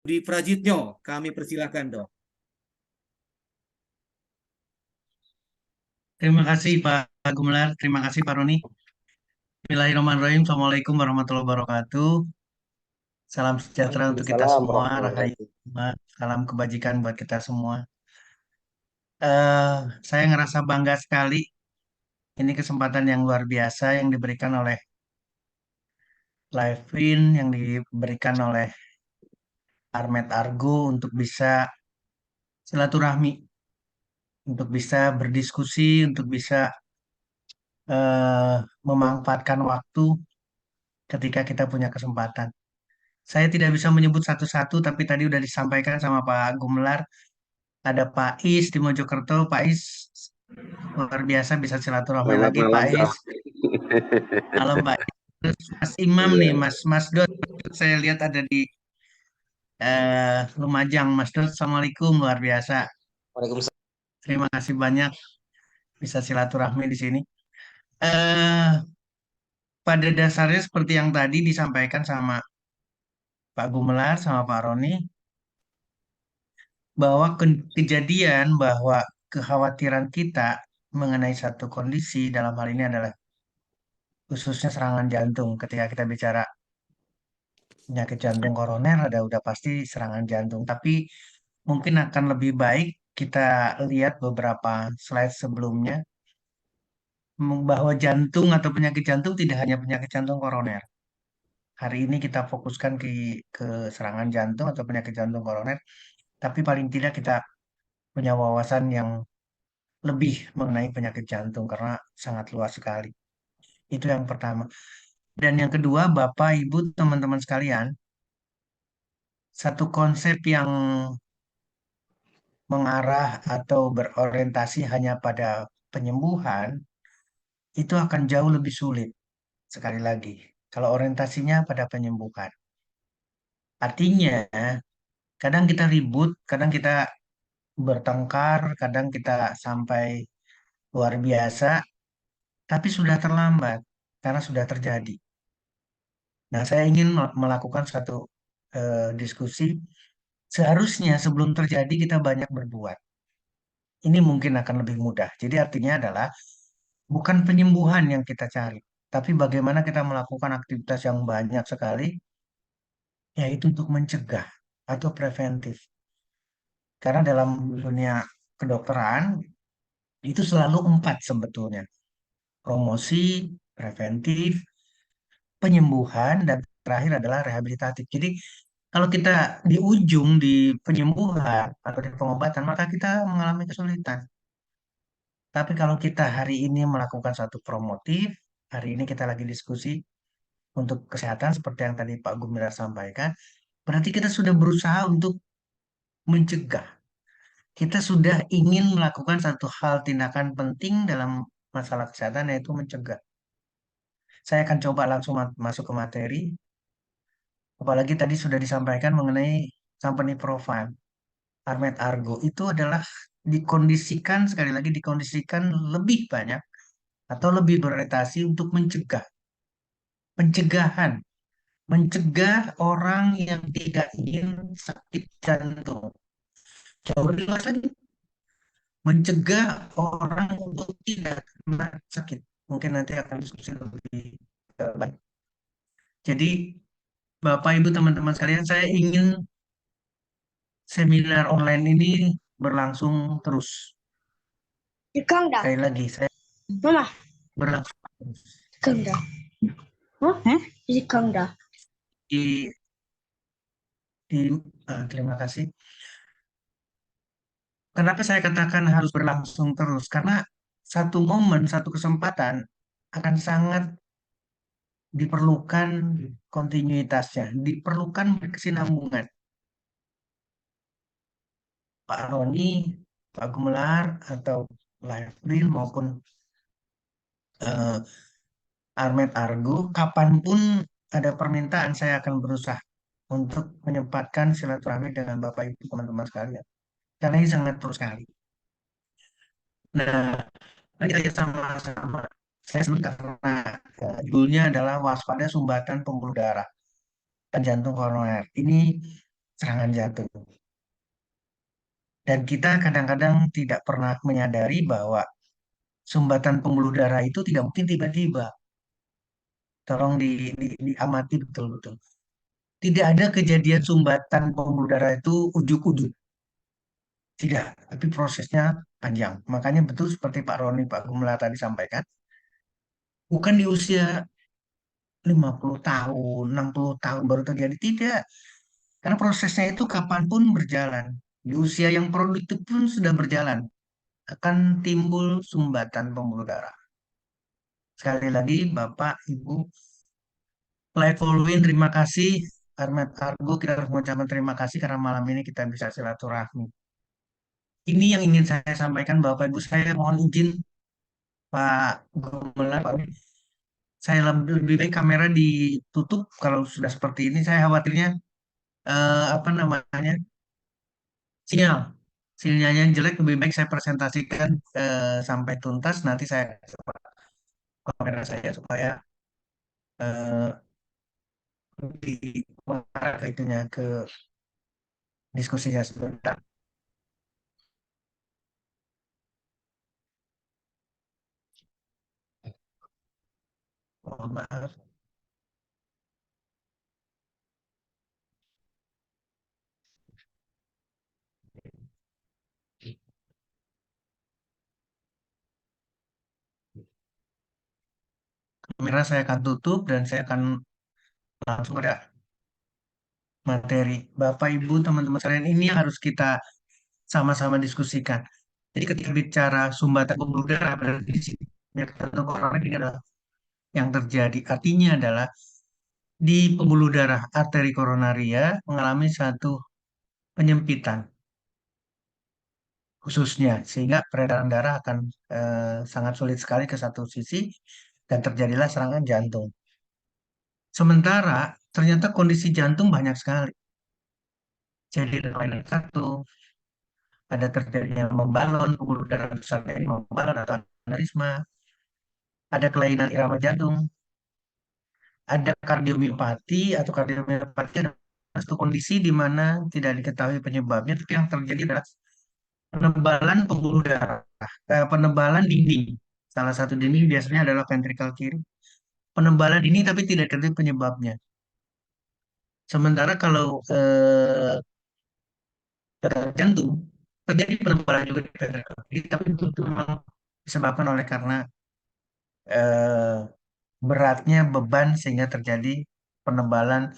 Budi Prajitno, kami persilahkan dong. Terima kasih Pak Gumelar, terima kasih Pak Roni. Bismillahirrahmanirrahim. Assalamualaikum warahmatullahi wabarakatuh. Salam sejahtera untuk kita Waalaikumsalam semua, warahmatullahi rahayu, wabarakatuh. salam kebajikan buat kita semua. Eh, saya ngerasa bangga sekali. Ini kesempatan yang luar biasa yang diberikan oleh Livin, yang diberikan oleh Armet Argo untuk bisa silaturahmi, untuk bisa berdiskusi, untuk bisa memanfaatkan waktu ketika kita punya kesempatan. Saya tidak bisa menyebut satu-satu, tapi tadi udah disampaikan sama Pak Gumelar. Ada Pak Is di Mojokerto. Pak Is luar biasa bisa silaturahmi Selamat lagi Pak malam, Is. Kak. Malam Pak Is. Terus Mas Imam nih, Iya. Mas Dot. Saya lihat ada di Lumajang. Mas Dot, Assalamualaikum luar biasa. Waalaikumsalam. Terima kasih banyak bisa silaturahmi di sini. eh Pada dasarnya seperti yang tadi disampaikan sama Pak Gumelar sama Pak Roni, bahwa kejadian bahwa kekhawatiran kita mengenai satu kondisi dalam hal ini adalah khususnya serangan jantung. Ketika kita bicara penyakit jantung koroner, ada udah pasti serangan jantung. Tapi mungkin akan lebih baik kita lihat beberapa slide sebelumnya, bahwa jantung atau penyakit jantung tidak hanya penyakit jantung koroner. Hari ini kita fokuskan ke serangan jantung atau penyakit jantung koroner, tapi paling tidak kita punya wawasan yang lebih mengenai penyakit jantung karena sangat luas sekali. Itu yang pertama. Dan yang kedua, Bapak, Ibu, teman-teman sekalian, satu konsep yang mengarah atau berorientasi hanya pada penyembuhan itu akan jauh lebih sulit. Sekali lagi, kalau orientasinya pada penyembuhan. Artinya, kadang kita ribut, kadang kita bertengkar, kadang kita sampai luar biasa, tapi sudah terlambat karena sudah terjadi. Nah, saya ingin melakukan satu diskusi. Seharusnya sebelum terjadi kita banyak berbuat. Ini mungkin akan lebih mudah. Jadi artinya adalah bukan penyembuhan yang kita cari, tapi bagaimana kita melakukan aktivitas yang banyak sekali, yaitu untuk mencegah atau preventif. Karena dalam dunia kedokteran itu selalu empat sebetulnya. Promosi, preventif, penyembuhan, dan terakhir adalah rehabilitatif. Jadi kalau kita di ujung di penyembuhan atau di pengobatan, maka kita mengalami kesulitan. Tapi kalau kita hari ini melakukan satu promotif, hari ini kita lagi diskusi untuk kesehatan seperti yang tadi Pak Gumilar sampaikan, berarti kita sudah berusaha untuk mencegah. Kita sudah ingin melakukan satu hal tindakan penting dalam masalah kesehatan yaitu mencegah. Saya akan coba langsung masuk ke materi. Apalagi tadi sudah disampaikan mengenai company profile. Armet Argo itu adalah dikondisikan, sekali lagi dikondisikan lebih banyak atau lebih berorientasi untuk mencegah. Pencegahan, mencegah orang yang tidak ingin sakit jantung. Jauh lebih luas lagi, mencegah orang untuk tidak kena sakit. Mungkin nanti akan diskusi lebih baik. Jadi, Bapak, Ibu, teman-teman sekalian, saya ingin seminar online ini berlangsung terus. Ikang dah. Sekali lagi, saya Mama, berlangsung terus. ikang dah. Hah? Ikang dah. Di, terima kasih. Kenapa saya katakan harus berlangsung terus? Karena satu momen, satu kesempatan akan sangat diperlukan kontinuitasnya, diperlukan berkesinambungan. Pak Roni, Pak Gumelar, atau Lively maupun eh, Armet Argo, kapanpun ada permintaan saya akan berusaha untuk menyempatkan silaturahmi dengan Bapak Ibu teman-teman sekalian. Karena ini sangat perlu sekali. Nah, mari kita sama-sama. Saya senang karena judulnya adalah waspada sumbatan pembuluh darah dan jantung koroner. Ini serangan jantung. Dan kita kadang-kadang tidak pernah menyadari bahwa sumbatan pembuluh darah itu tidak mungkin tiba-tiba. Tolong diamati betul-betul. Tidak ada kejadian sumbatan pembuluh darah itu ujuk-ujuk. Tidak, tapi prosesnya panjang. Makanya betul seperti Pak Roni, Pak Gumla tadi sampaikan, bukan di usia 50 tahun, 60 tahun baru terjadi. Tidak, karena prosesnya itu kapanpun berjalan. Di usia yang produktif pun sudah berjalan. Akan timbul sumbatan pembuluh darah. Sekali lagi, Bapak, Ibu, Live following, terima kasih. Armet Argo, kita harus mengucapkan terima kasih karena malam ini kita bisa silaturahmi. Ini yang ingin saya sampaikan, Bapak Ibu. Saya mohon izin, Pak Gumelar, Pak Wi. Saya lebih baik kamera ditutup kalau sudah seperti ini. Saya khawatirnya apa namanya sinyal, sinyalnya yang jelek. Lebih baik saya presentasikan sampai tuntas. Nanti saya coba kamera saya supaya eh, lebih mengarah ke itunya ke diskusinya sebentar. Mohon maaf. Kamera saya akan tutup dan saya akan langsung pada materi. Bapak, Ibu, teman-teman sekalian, ini yang harus kita sama-sama diskusikan. Jadi ketika bicara sumbatan pembuluh darah, berarti di sini penyakit jantung koroner ini adalah yang terjadi. Artinya adalah di pembuluh darah arteri koronaria mengalami satu penyempitan khususnya, sehingga peredaran darah akan sangat sulit sekali ke satu sisi dan terjadilah serangan jantung. Sementara ternyata kondisi jantung banyak sekali. Jadi ada kelainan satu, ada terjadinya membalon, pembuluh darah besar dari membalon atau aneurisma, ada kelainan irama jantung, ada kardiomiopati atau kardiomiopati adalah satu kondisi di mana tidak diketahui penyebabnya, tapi yang terjadi adalah penebalan pembuluh darah, penebalan dinding. Salah satu dinding biasanya adalah ventrikel kiri. Penebalan ini tapi tidak diketahui penyebabnya. Sementara kalau jantung terjadi penebalan juga di ventrikel kiri, tapi itu memang disebabkan oleh karena eh, beratnya beban sehingga terjadi penebalan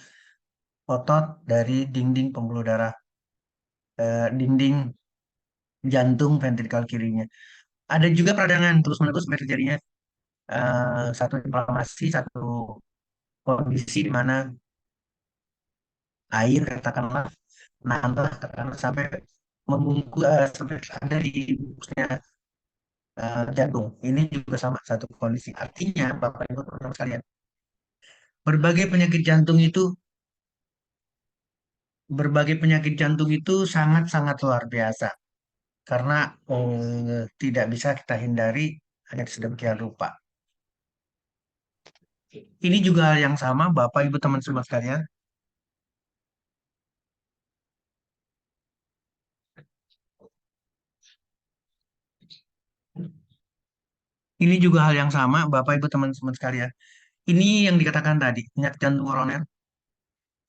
otot dari dinding pembuluh darah, dinding jantung ventrikal kirinya. Ada juga peradangan terus-menerus sampai terjadinya satu inflamasi, satu kondisi di mana air katakanlah nambah katakanlah sampai membungkus sampai ada di bungkusnya jantung. Ini juga sama satu kondisi. Artinya Bapak Ibu teman-teman sekalian, berbagai penyakit jantung itu berbagai penyakit jantung itu sangat-sangat luar biasa karena tidak bisa kita hindari hanya sedemikian rupa. Ini juga hal yang sama, Bapak, Ibu, teman semua sekalian. Ini juga hal yang sama, Bapak, Ibu, teman-teman sekalian. Ini yang dikatakan tadi, penyakit jantung koroner.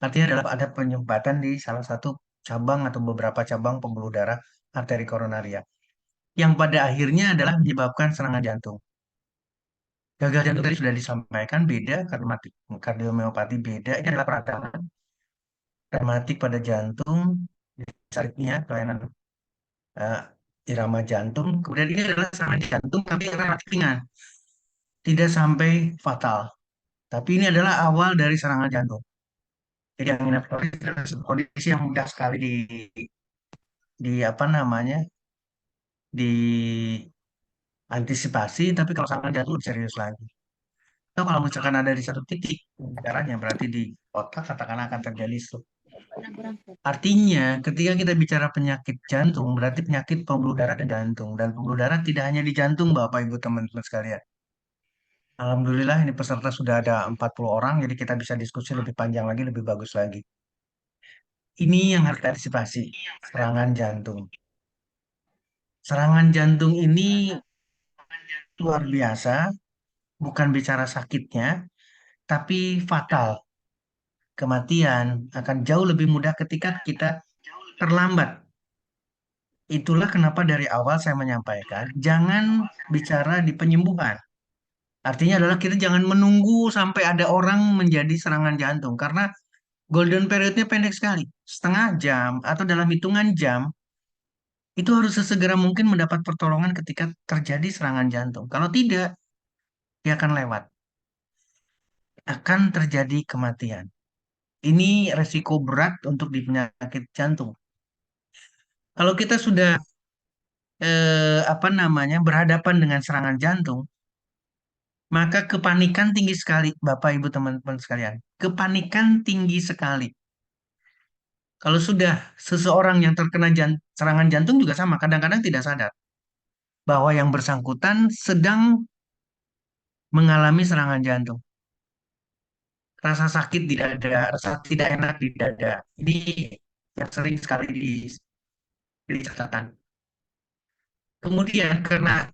Artinya adalah ada penyumbatan di salah satu cabang atau beberapa cabang pembuluh darah arteri koronaria. Yang pada akhirnya adalah menyebabkan serangan jantung. Gagal jantung tadi sudah disampaikan, beda, kardiomiopati beda. Ini adalah peradangan rematik pada jantung, aritmia, kelainan eh, irama jantung. Kemudian ini adalah serangan jantung, tapi rematik ringan. Tidak sampai fatal. Tapi ini adalah awal dari serangan jantung. Jadi angina pektoris adalah sebuah kondisi yang mudah sekali di apa namanya diantisipasi, tapi kalau serangan jantung lebih serius lagi. Atau kalau misalkan ada di satu titik darahnya berarti di otak katakanlah akan terjadi stroke. Artinya ketika kita bicara penyakit jantung berarti penyakit pembuluh darah dan jantung dan pembuluh darah tidak hanya di jantung Bapak Ibu teman-teman sekalian. Alhamdulillah ini peserta sudah ada 40 orang jadi kita bisa diskusi lebih panjang lagi lebih bagus lagi. Ini yang harus diantisipasi, serangan jantung. Serangan jantung ini luar biasa, bukan bicara sakitnya, tapi fatal. Kematian akan jauh lebih mudah ketika kita terlambat. Itulah kenapa dari awal saya menyampaikan, jangan bicara di penyembuhan. Artinya adalah kita jangan menunggu sampai ada orang menjadi serangan jantung, karena golden periodnya pendek sekali, setengah jam atau dalam hitungan jam, itu harus sesegera mungkin mendapat pertolongan ketika terjadi serangan jantung. Kalau tidak, dia akan lewat, akan terjadi kematian. Ini resiko berat untuk di penyakit jantung. Kalau kita sudah apa namanya berhadapan dengan serangan jantung, maka kepanikan tinggi sekali, Bapak Ibu teman-teman sekalian. Kepanikan tinggi sekali. Kalau sudah seseorang yang terkena serangan jantung juga sama, kadang-kadang tidak sadar bahwa yang bersangkutan sedang mengalami serangan jantung. Rasa sakit tidak ada, rasa tidak enak di dada. Ini yang sering sekali diceritakan. Kemudian karena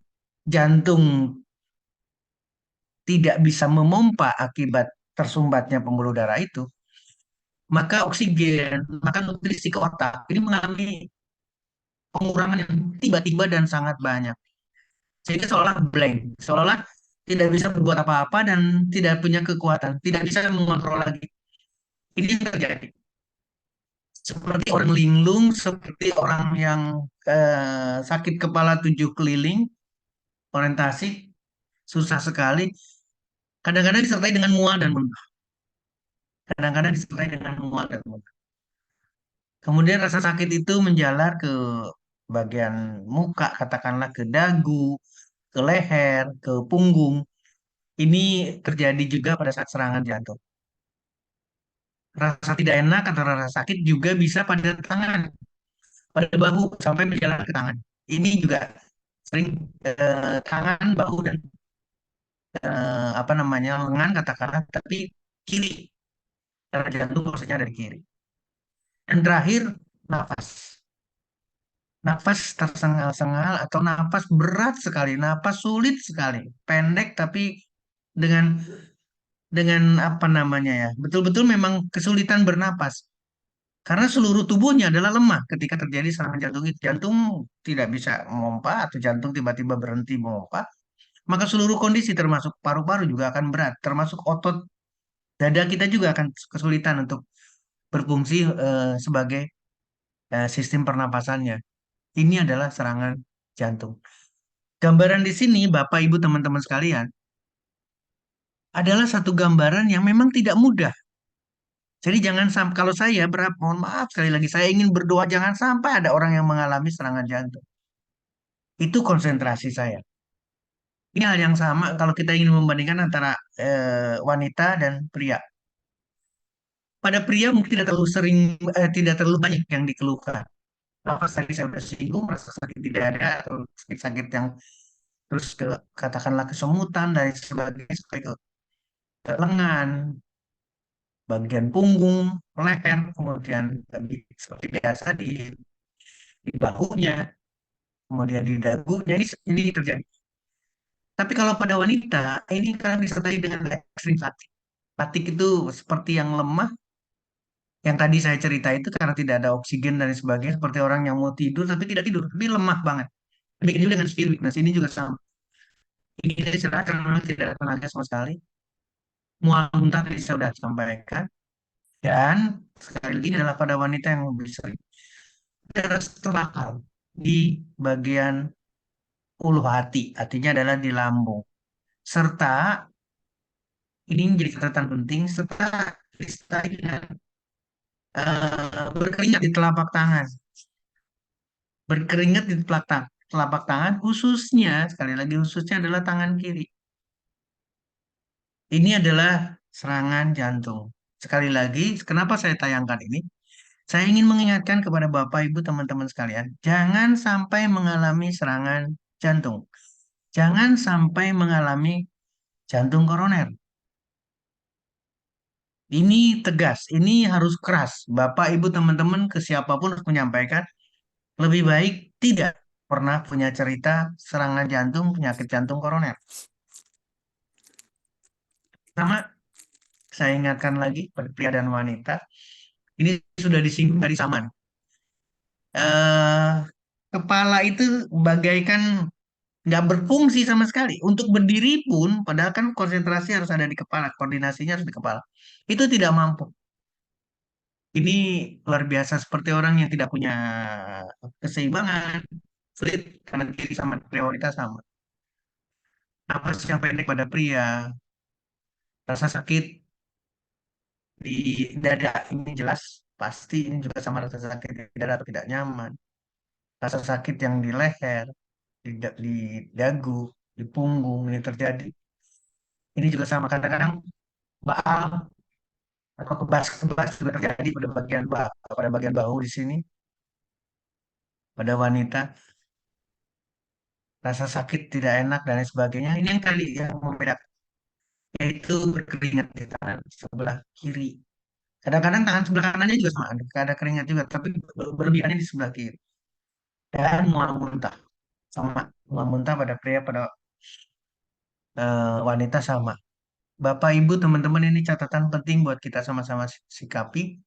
jantung tidak bisa memompa akibat tersumbatnya pembuluh darah itu, maka oksigen, maka nutrisi ke otak ini mengalami pengurangan yang tiba-tiba dan sangat banyak. Sehingga seolah blank, seolah tidak bisa berbuat apa-apa dan tidak punya kekuatan, tidak bisa mengontrol lagi. Ini yang terjadi. Seperti orang linglung, seperti orang yang sakit kepala 7 keliling, orientasi, susah sekali. Kadang-kadang disertai dengan mual dan muntah. Kadang-kadang disertai dengan mual dan muntah. Kemudian rasa sakit itu menjalar ke bagian muka, katakanlah ke dagu, ke leher, ke punggung. Ini terjadi juga pada saat serangan jantung. Rasa tidak enak atau rasa sakit juga bisa pada tangan, pada bahu sampai menjalar ke tangan. Ini juga sering tangan, bahu dan apa namanya lengan katakanlah, tapi kiri. Karena jantung maksudnya dari kiri. Dan terakhir nafas. Nafas tersengal-sengal atau nafas berat sekali, nafas sulit sekali, pendek tapi dengan apa namanya ya, betul-betul memang kesulitan bernapas. Karena seluruh tubuhnya adalah lemah ketika terjadi serangan jantung itu. Jantung tidak bisa memompa atau jantung tiba-tiba berhenti memompa, maka seluruh kondisi termasuk paru-paru juga akan berat, termasuk otot dada kita juga akan kesulitan untuk berfungsi sebagai sistem pernapasannya. Ini adalah serangan jantung. Gambaran di sini, Bapak, Ibu, teman-teman sekalian, adalah satu gambaran yang memang tidak mudah. Jadi jangan sampai, kalau saya berapa, mohon maaf sekali lagi, saya ingin berdoa jangan sampai ada orang yang mengalami serangan jantung. Itu konsentrasi saya. Ini hal yang sama kalau kita ingin membandingkan antara wanita dan pria. Pada pria mungkin tidak terlalu sering, tidak terlalu banyak yang dikeluhkan. Nafas tadi saya sudah singgung, rasa sakit tidak ada, atau sakit-sakit yang terus katakanlah kesemutan dan sebagainya, sampai ke lengan, bagian punggung, leher, kemudian seperti biasa di bahunya, kemudian di dagunya, ini terjadi. Tapi kalau pada wanita, ini kan disertai dengan ekstrim fatigue. Fatigue itu seperti yang lemah, yang tadi saya cerita itu karena tidak ada oksigen dan sebagainya, seperti orang yang mau tidur tapi tidak tidur, tapi lemah banget. Begitu juga dengan speed weakness, ini juga sama. Ini dari istirahat karena memang tidak ada tenaga sama sekali. Mual muntah tadi saya sudah sampaikan. Dan sekali lagi adalah pada wanita yang lebih sering. Darah terbakar di bagian ulu hati, artinya adalah di lambung. Serta, ini menjadi catatan penting, serta disertai dengan berkeringat di telapak tangan. Berkeringat di telapak tangan, khususnya, sekali lagi khususnya adalah tangan kiri. Ini adalah serangan jantung. Sekali lagi, kenapa saya tayangkan ini? Saya ingin mengingatkan kepada Bapak, Ibu, teman-teman sekalian, jangan sampai mengalami serangan jantung. Jangan sampai mengalami jantung koroner. Ini tegas, ini harus keras. Bapak, Ibu, teman-teman, ke siapapun harus menyampaikan, lebih baik tidak pernah punya cerita serangan jantung, penyakit jantung koroner. Sama, saya ingatkan lagi pada pria dan wanita, ini sudah disinggung dari zaman. eh Kepala itu bagaikan nggak berfungsi sama sekali. Untuk berdiri pun, padahal kan konsentrasi harus ada di kepala, koordinasinya harus di kepala. Itu tidak mampu. Ini luar biasa seperti orang yang tidak punya keseimbangan, sulit karena diri sama prioritas sama. Napas yang pendek pada pria, rasa sakit di dada ini jelas pasti ini juga sama rasa sakit di dada atau tidak nyaman. Rasa sakit yang di leher, di dagu, di punggung ini terjadi. Ini juga sama kadang-kadang baal atau kebas-kebas juga terjadi pada bagian bahu di sini pada wanita, rasa sakit tidak enak dan lain sebagainya. Ini yang kali yang membedakan yaitu berkeringat di tangan sebelah kiri. Kadang-kadang tangan sebelah kanannya juga sama, ada keringat juga, tapi berlebihannya di sebelah kiri. Dan mual muntah sama, mual muntah pada pria pada wanita sama. Bapak, Ibu, teman-teman, ini catatan penting buat kita sama-sama sikapi.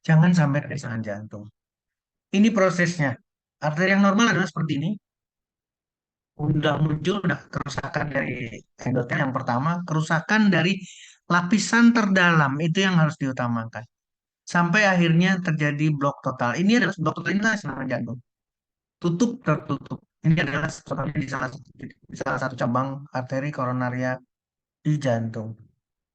Jangan sampai ada serangan jantung. Ini prosesnya. Arteri yang normal adalah seperti ini. Udah kerusakan dari endotel yang pertama, kerusakan dari lapisan terdalam itu yang harus diutamakan. Sampai akhirnya terjadi blok total. Ini adalah blok total inilah serangan jantung. Tutup tertutup. Ini adalah contohnya di salah satu cabang arteri koronaria di jantung.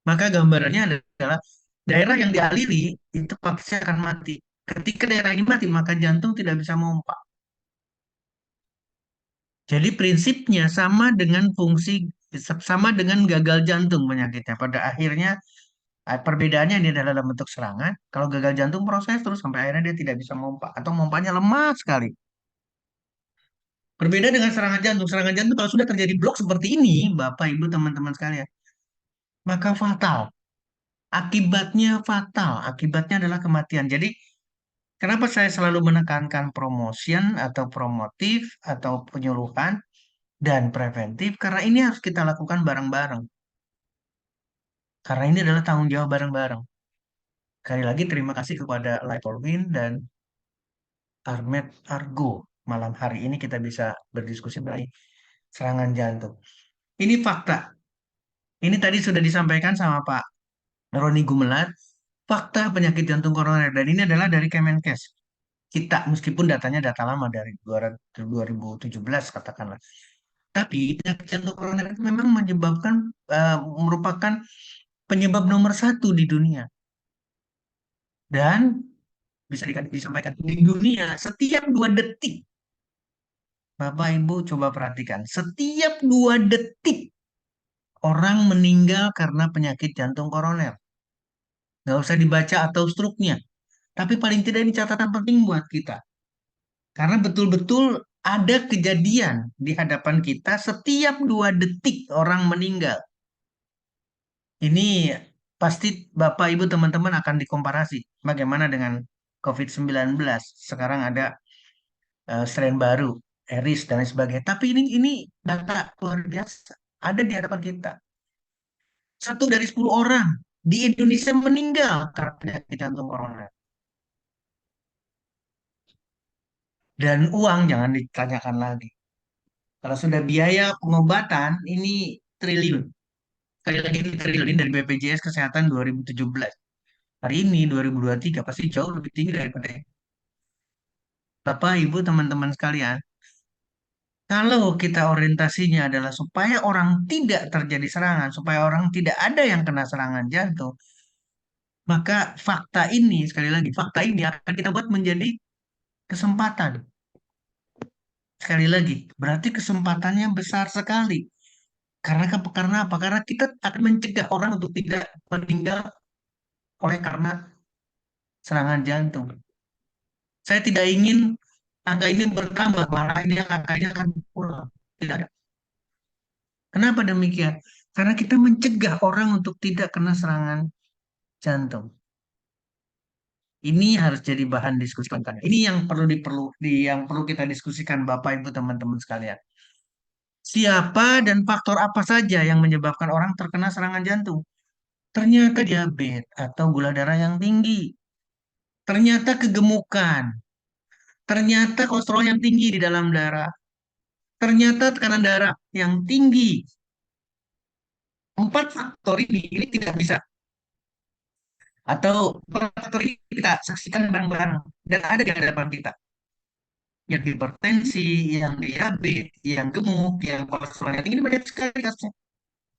Maka gambarannya adalah daerah yang dialiri itu pasti akan mati. Ketika daerah ini mati, maka jantung tidak bisa memompa. Jadi prinsipnya sama dengan gagal jantung penyakitnya. Pada akhirnya perbedaannya ini adalah dalam bentuk serangan. Kalau gagal jantung proses terus sampai akhirnya dia tidak bisa memompa atau memompanya lemah sekali. Berbeda dengan serangan jantung. Serangan jantung kalau sudah terjadi blok seperti ini, Bapak, Ibu, teman-teman sekalian, maka fatal. Akibatnya fatal. Akibatnya adalah kematian. Jadi kenapa saya selalu menekankan promotion atau promotif atau penyuluhan dan preventif? Karena ini harus kita lakukan bareng-bareng. Karena ini adalah tanggung jawab bareng-bareng. Sekali lagi terima kasih kepada Lipolin dan Armed Argo. Malam hari ini kita bisa berdiskusi mengenai serangan jantung. Ini fakta. Ini tadi sudah disampaikan sama Pak Roni Gumelar. Fakta penyakit jantung koroner. Dan ini adalah dari Kemenkes. Kita, meskipun datanya data lama dari 2017 katakanlah. Tapi penyakit jantung koroner itu memang merupakan penyebab nomor satu di dunia. Dan bisa disampaikan di dunia setiap 2 detik. Bapak Ibu coba perhatikan, setiap 2 detik orang meninggal karena penyakit jantung koroner. Nggak usah dibaca atau struknya, tapi paling tidak ini catatan penting buat kita. Karena betul-betul ada kejadian di hadapan kita setiap 2 detik orang meninggal. Ini pasti Bapak Ibu teman-teman akan dikomparasi. Bagaimana dengan COVID-19? Sekarang ada strain baru, Eris dan lain sebagainya. Tapi ini data luar biasa. Ada di hadapan kita. 1 dari 10 orang di Indonesia meninggal karena penyakit jantung koroner. Dan uang jangan ditanyakan lagi. Kalau sudah biaya pengobatan, ini triliun. Sekali lagi ini triliun dari BPJS Kesehatan 2017. Hari ini 2023 pasti jauh lebih tinggi daripada ini. Bapak, Ibu, teman-teman sekalian, kalau kita orientasinya adalah supaya orang tidak terjadi serangan, supaya orang tidak ada yang kena serangan jantung, maka fakta ini, sekali lagi, fakta ini akan kita buat menjadi kesempatan. Sekali lagi, berarti kesempatannya besar sekali. Karena apa? Karena kita akan mencegah orang untuk tidak meninggal oleh karena serangan jantung. Saya tidak ingin angka ini bertambah, malah ini angkanya akan pulang. Tidak ada. Kenapa demikian? Karena kita mencegah orang untuk tidak kena serangan jantung. Ini harus jadi bahan diskusi. Ini yang yang perlu kita diskusikan Bapak Ibu teman-teman sekalian. Siapa dan faktor apa saja yang menyebabkan orang terkena serangan jantung? Ternyata diabetes atau gula darah yang tinggi. Ternyata kegemukan. Ternyata kolesterol yang tinggi di dalam darah. Ternyata tekanan darah yang tinggi. Empat faktor ini tidak bisa. Atau empat faktor ini kita saksikan bareng-bareng. Dan ada di hadapan kita. Yang hipertensi, yang diabetes, yang gemuk, yang kolesterolnya tinggi. Ini banyak sekali kasusnya.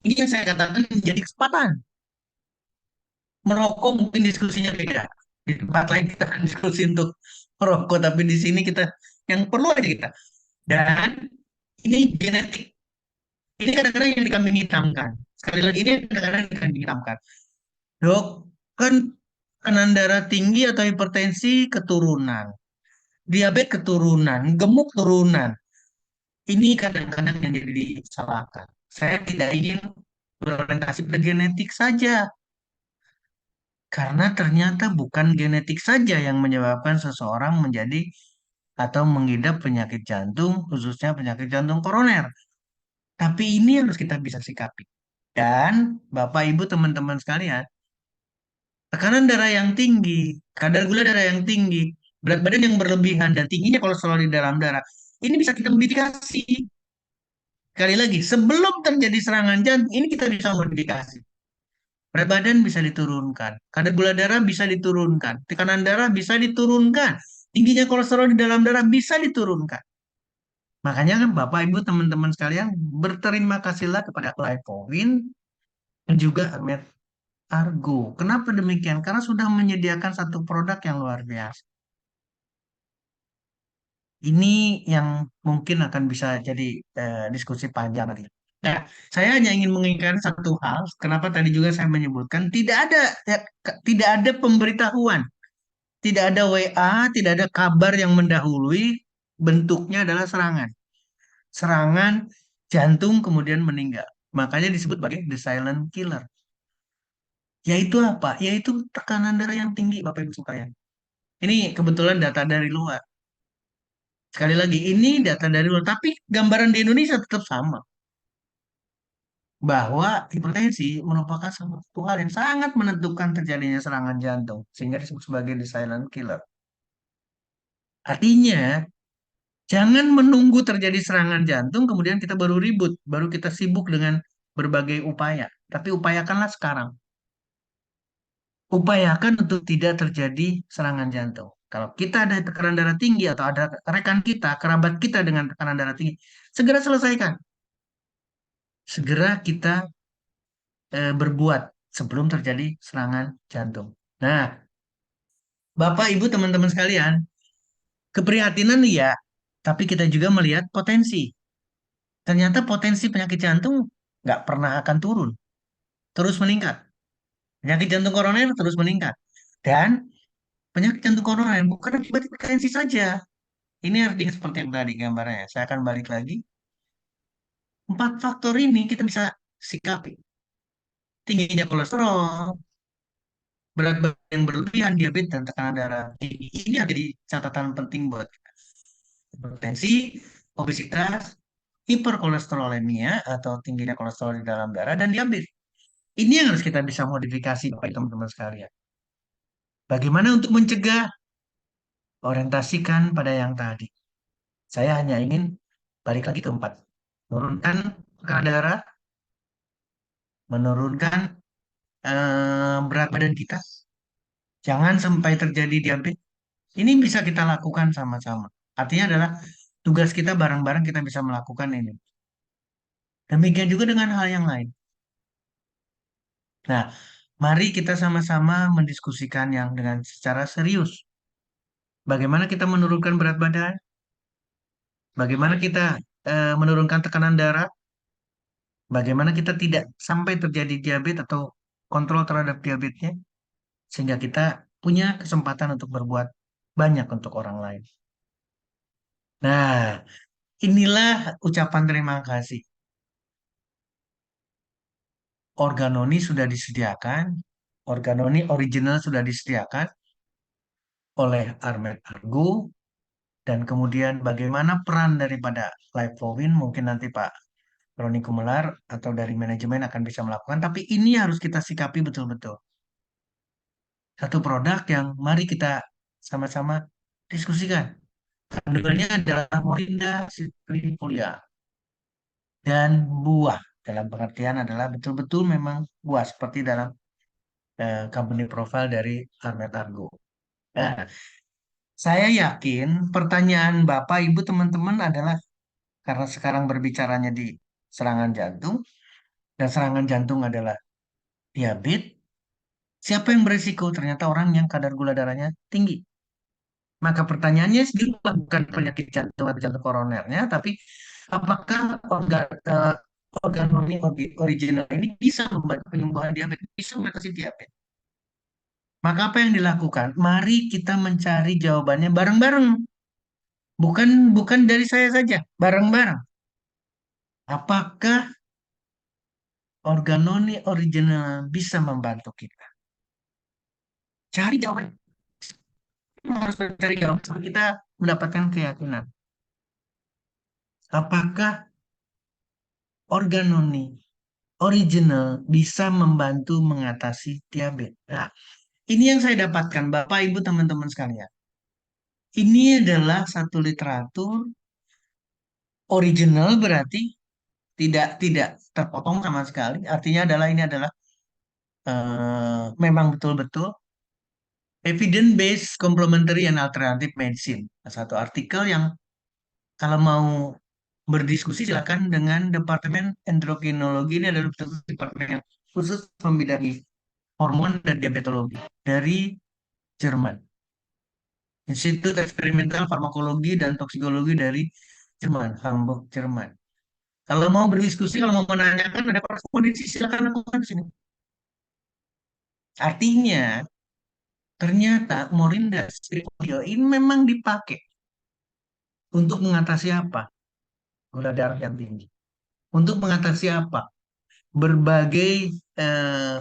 Ini yang saya katakan menjadi kesempatan. Merokok mungkin diskusinya beda. Di tempat lain kita akan diskusi untuk merokok. Tapi di sini kita, yang perlu aja kita. Dan ini genetik. Ini kadang-kadang yang dikambing hitamkan. Sekali lagi ini kadang-kadang yang dikambing hitamkan. Dok, kan tekanan darah tinggi atau hipertensi keturunan. Diabetes keturunan, gemuk turunan. Ini kadang-kadang yang jadi disalahkan. Saya tidak ingin berorientasi pada genetik saja. Karena ternyata bukan genetik saja yang menyebabkan seseorang menjadi atau mengidap penyakit jantung, khususnya penyakit jantung koroner. Tapi ini harus kita bisa sikapi. Dan Bapak Ibu teman-teman sekalian, tekanan darah yang tinggi, kadar gula darah yang tinggi, berat badan yang berlebihan, dan tingginya kolesterol di dalam darah, ini bisa kita modifikasi. Sekali lagi, sebelum terjadi serangan jantung, ini kita bisa modifikasi. Berat badan bisa diturunkan, kadar gula darah bisa diturunkan, tekanan darah bisa diturunkan, tingginya kolesterol di dalam darah bisa diturunkan. Makanya kan Bapak Ibu teman-teman sekalian berterima kasihlah kepada Glycovin dan juga Med Argo. Kenapa demikian? Karena sudah menyediakan satu produk yang luar biasa. Ini yang mungkin akan bisa jadi diskusi panjang nanti. Nah, saya hanya ingin mengingatkan satu hal. Kenapa tadi juga saya menyebutkan tidak ada pemberitahuan, tidak ada WA, tidak ada kabar yang mendahului. Bentuknya adalah serangan, serangan jantung kemudian meninggal. Makanya disebut sebagai the silent killer. Yaitu apa? Yaitu tekanan darah yang tinggi, Bapak Ibu sekalian. Ini kebetulan data dari luar. Sekali lagi, ini data dari luar, tapi gambaran di Indonesia tetap sama. Bahwa hipertensi merupakan satu hal yang sangat menentukan terjadinya serangan jantung, sehingga disebut sebagai the silent killer. Artinya, jangan menunggu terjadi serangan jantung, kemudian kita baru ribut, baru kita sibuk dengan berbagai upaya. Tapi upayakanlah sekarang. Upayakan untuk tidak terjadi serangan jantung. Kalau kita ada tekanan darah tinggi atau ada rekan kita, kerabat kita dengan tekanan darah tinggi, segera selesaikan. Segera kita berbuat sebelum terjadi serangan jantung. Nah, Bapak, Ibu, teman-teman sekalian, keprihatinan ya, tapi kita juga melihat potensi. Ternyata potensi penyakit jantung nggak pernah akan turun, terus meningkat. Penyakit jantung koroner terus meningkat. Dan penyakit jantung koroner bukan akibat hipertensi saja. Ini artinya seperti yang tadi gambarnya. Saya akan balik lagi. Empat faktor ini kita bisa sikapi. Tingginya kolesterol, berat badan yang berlebihan, diabetes, dan tekanan darah tinggi. Ini ada di catatan penting buat kita. Hipertensi, obesitas, hiperkolesterolemia atau tingginya kolesterol di dalam darah, dan diabetes. Ini yang harus kita bisa modifikasi, Bapak teman-teman sekalian. Bagaimana untuk mencegah? Orientasikan pada yang tadi. Saya hanya ingin balik lagi ke empat. Menurunkan tekanan darah, menurunkan berat badan kita. Jangan sampai terjadi diabetes. Ini bisa kita lakukan sama-sama. Artinya adalah tugas kita bareng-bareng kita bisa melakukan ini. Demikian juga dengan hal yang lain. Nah, mari kita sama-sama mendiskusikan yang dengan secara serius. Bagaimana kita menurunkan berat badan? Bagaimana kita menurunkan tekanan darah? Bagaimana kita tidak sampai terjadi diabetes atau kontrol terhadap diabetesnya? Sehingga kita punya kesempatan untuk berbuat banyak untuk orang lain. Nah, inilah ucapan terima kasih. Organoni sudah disediakan, Organoni original sudah disediakan oleh Armed Argo, dan kemudian bagaimana peran daripada Lipovin, mungkin nanti Pak Roni Kumelar atau dari manajemen akan bisa melakukan, tapi ini harus kita sikapi betul-betul. Satu produk yang mari kita sama-sama diskusikan. Kandungannya adalah Morinda citrifolia dan buah. Dalam pengertian adalah betul-betul memang buah seperti dalam company profile dari Armed Argo. Nah, saya yakin pertanyaan Bapak, Ibu, teman-teman adalah karena sekarang berbicaranya di serangan jantung dan serangan jantung adalah diabetes. Siapa yang berisiko? Ternyata orang yang kadar gula darahnya tinggi. Maka pertanyaannya dirubah, bukan penyakit jantung atau jantung koronernya, tapi apakah organ original ini bisa membantu penyembuhan diabetes, bisa mengatasi diabetes? Maka apa yang dilakukan? Mari kita mencari jawabannya bareng-bareng. Bukan bukan dari saya saja, bareng-bareng. Apakah organoni original bisa membantu kita? Cari jawaban. Harus mencari jawaban sampai kita mendapatkan keyakinan. Apakah organoni original bisa membantu mengatasi diabetes? Nah, ini yang saya dapatkan, Bapak, Ibu, teman-teman sekalian. Ini adalah satu literatur original, berarti tidak terpotong sama sekali. Artinya adalah ini adalah memang betul-betul evidence based complementary and alternative medicine. Satu artikel yang kalau mau berdiskusi silakan dengan Departemen Endokrinologi. Ini adalah departemen yang khusus membidangi hormon dan diabetologi dari Jerman. Institut Eksperimental Farmakologi dan Toksikologi dari Jerman, Hamburg, Jerman. Kalau mau berdiskusi, kalau mau menanyakan, ada korespondensi, silakan lakukan di sini. Artinya, ternyata Morinda Citrifolia ini memang dipakai untuk mengatasi apa? Gula darah yang tinggi. Untuk mengatasi apa? Berbagai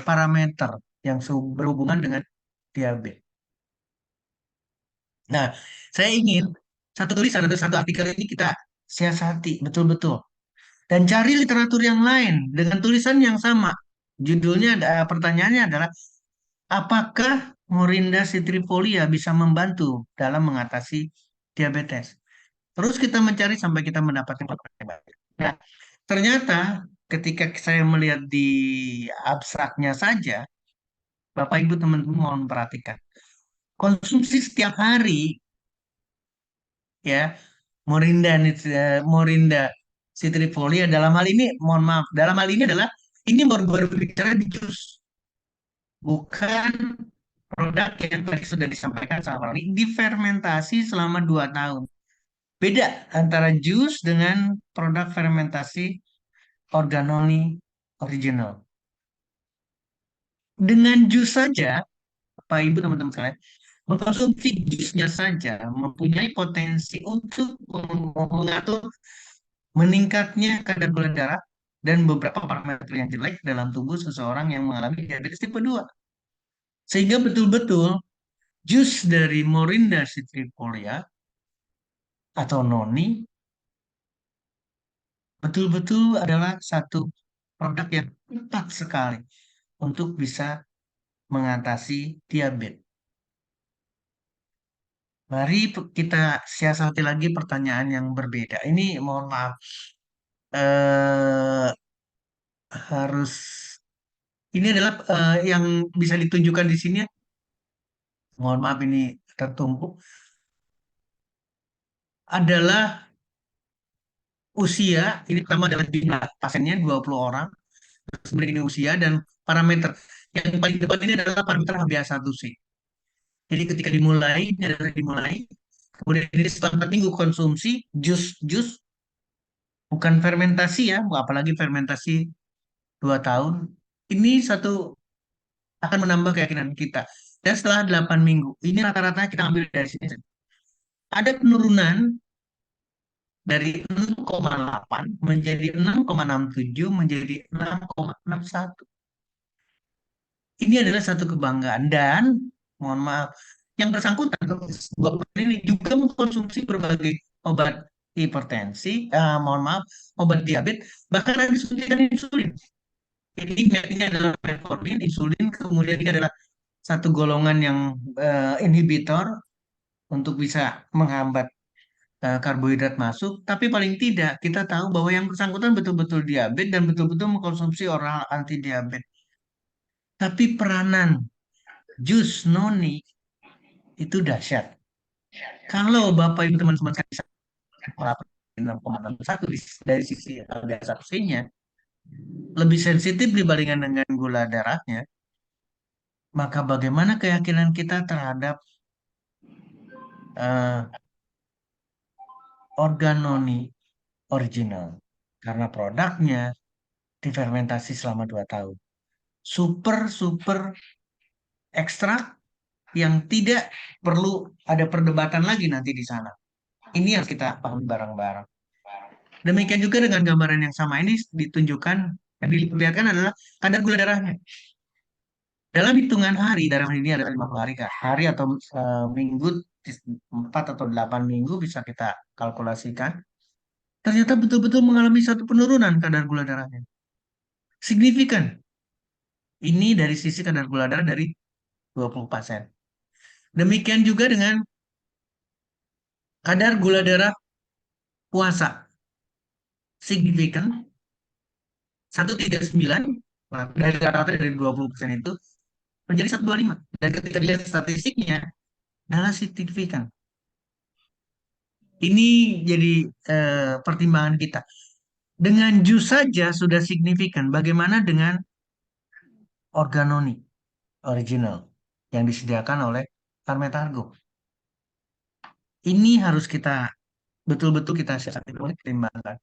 parameter yang berhubungan dengan diabetes. Nah, saya ingin satu tulisan atau satu artikel ini kita siasati betul-betul dan cari literatur yang lain dengan tulisan yang sama. Judulnya pertanyaannya adalah apakah Morinda citrifolia bisa membantu dalam mengatasi diabetes? Terus kita mencari sampai kita mendapatkan informasi. Nah, ternyata ketika saya melihat di abstraknya saja, Bapak Ibu teman-teman mohon perhatikan. Konsumsi setiap hari ya Morinda citrifolia dalam hal ini, mohon maaf, dalam hal ini adalah ini baru berbicara di jus, bukan produk yang tadi sudah disampaikan sama Roni, difermentasi selama 2 tahun. Beda antara jus dengan produk fermentasi organoli original. Dengan jus saja, Pak Ibu teman-teman sekalian, mengkonsumsi jusnya saja mempunyai potensi untuk mengatur meningkatnya kadar gula darah dan beberapa parameter yang jelek dalam tubuh seseorang yang mengalami diabetes tipe 2. Sehingga betul-betul jus dari Morinda citrifolia atau noni betul-betul adalah satu produk yang tepat sekali untuk bisa mengatasi diabetes. Mari kita siasati lagi pertanyaan yang berbeda. Ini mohon maaf, eh, harus ini adalah yang bisa ditunjukkan di sini. Mohon maaf ini tertumpuk. Adalah usia, ini pertama adalah jumlah pasiennya 20 orang, kemudian ini usia dan parameter. Yang paling depan ini adalah parameter HbA1c. Jadi ketika dimulai, ini adalah dimulai, kemudian ini setelah 4 minggu konsumsi, jus bukan fermentasi ya, apalagi fermentasi 2 tahun, ini satu akan menambah keyakinan kita. Dan setelah 8 minggu, ini rata-rata kita ambil dari sini. Ada penurunan dari 6,8 menjadi 6,67 menjadi 6,61. Ini adalah satu kebanggaan dan mohon maaf, yang bersangkutan Bapak ini juga mengkonsumsi berbagai obat hipertensi, mohon maaf, obat diabetes, bahkan ada disuntikan insulin. Ini adalah metformin, insulin, kemudian ini adalah satu golongan yang inhibitor untuk bisa menghambat karbohidrat masuk, tapi paling tidak kita tahu bahwa yang bersangkutan betul-betul diabetes dan betul-betul mengkonsumsi oral anti diabetes. Tapi peranan jus noni itu dahsyat. Kalau Bapak Ibu teman-teman sekalian melakukan 6,61 dari sisi LDH1C-nya lebih sensitif dibandingkan dengan gula darahnya, maka bagaimana keyakinan kita terhadap eh, organ noni original? Karena produknya difermentasi selama 2 tahun. Super ekstrak yang tidak perlu ada perdebatan lagi nanti di sana. Ini yang kita pahami bareng-bareng. Demikian juga dengan gambaran yang sama ini ditunjukkan, yang diperlihatkan adalah kadar gula darahnya. Dalam hitungan hari, dalam hal ini adalah 50 hari, Kak. Hari atau minggu, 4 atau 8 minggu bisa kita kalkulasikan. Ternyata betul-betul mengalami satu penurunan kadar gula darahnya. Signifikan. Ini dari sisi kadar gula darah dari 20%. Demikian juga dengan kadar gula darah puasa. Signifikan 139, nah, dari rata-rata dari 20% itu menjadi 125. Dan ketika dilihat statistiknya adalah signifikan. Ini jadi pertimbangan kita. Dengan jus saja sudah signifikan. Bagaimana dengan organoni original yang disediakan oleh Karmetargo? Ini harus kita betul-betul kita siasati, pertimbangkan.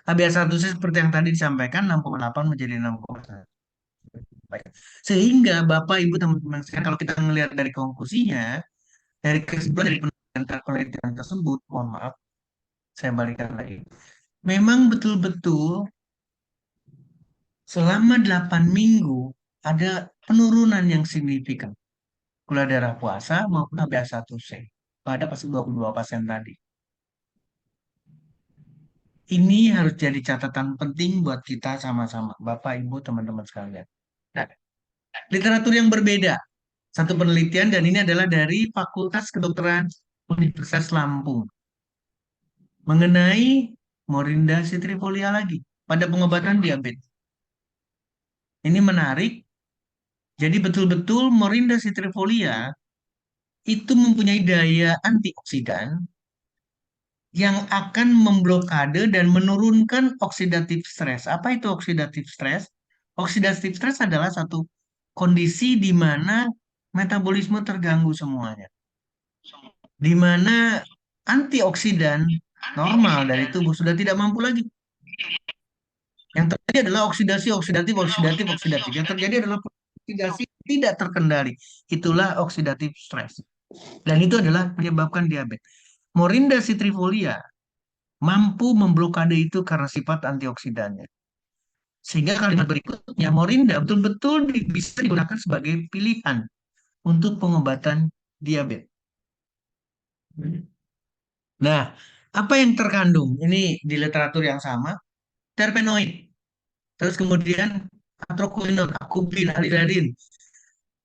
HbA1c seperti yang tadi disampaikan 6,8 menjadi 6,1. Sehingga Bapak Ibu teman-teman sekalian kalau kita melihat dari konklusinya, dari kesimpulan dari penelitian tersebut, mohon maaf, saya balikan lagi. Memang betul-betul selama 8 minggu ada penurunan yang signifikan gula darah puasa maupun HbA1c pada pasien 22% tadi. Ini harus jadi catatan penting buat kita sama-sama, Bapak, Ibu, teman-teman sekalian. Nah, literatur yang berbeda. Satu penelitian dan ini adalah dari Fakultas Kedokteran Universitas Lampung mengenai Morinda citrifolia lagi pada pengobatan diabetes. Ini menarik. Jadi betul-betul Morinda citrifolia itu mempunyai daya antioksidan yang akan memblokade dan menurunkan oxidative stress. Apa itu oxidative stress? Oxidative stress adalah satu kondisi di mana metabolisme terganggu semuanya. Di mana antioksidan normal dari tubuh sudah tidak mampu lagi. Yang terjadi adalah oksidasi, oksidatif, oksidatif, oksidatif. Yang terjadi adalah oksidasi tidak terkendali. Itulah oxidative stress. Dan itu adalah menyebabkan diabetes. Morinda citrifolia mampu memblokade itu karena sifat antioksidannya. Sehingga kalimat berikutnya, Morinda betul-betul bisa digunakan sebagai pilihan untuk pengobatan diabetes. Nah, apa yang terkandung? Ini di literatur yang sama, terpenoid. Terus kemudian atroquinone, akubin, aliradin,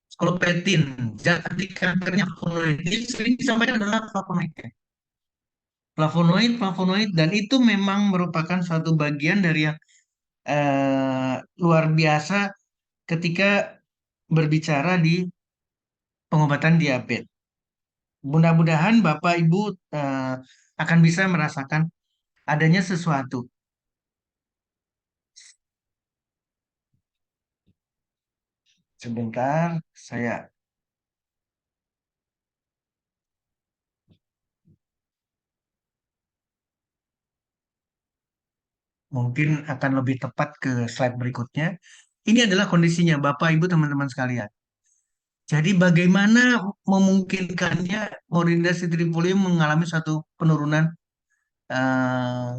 skolopetin, zat anti kankernya flavonoid. Ini sering disampaikan adalah flavonoid. Flavonoid, dan itu memang merupakan suatu bagian dari yang luar biasa ketika berbicara di pengobatan diabetes. Mudah-mudahan Bapak Ibu akan bisa merasakan adanya sesuatu. Sebentar, saya mungkin akan lebih tepat ke slide berikutnya. Ini adalah kondisinya Bapak Ibu teman-teman sekalian. Jadi bagaimana memungkinkannya Morinda citrifolia mengalami suatu penurunan eh,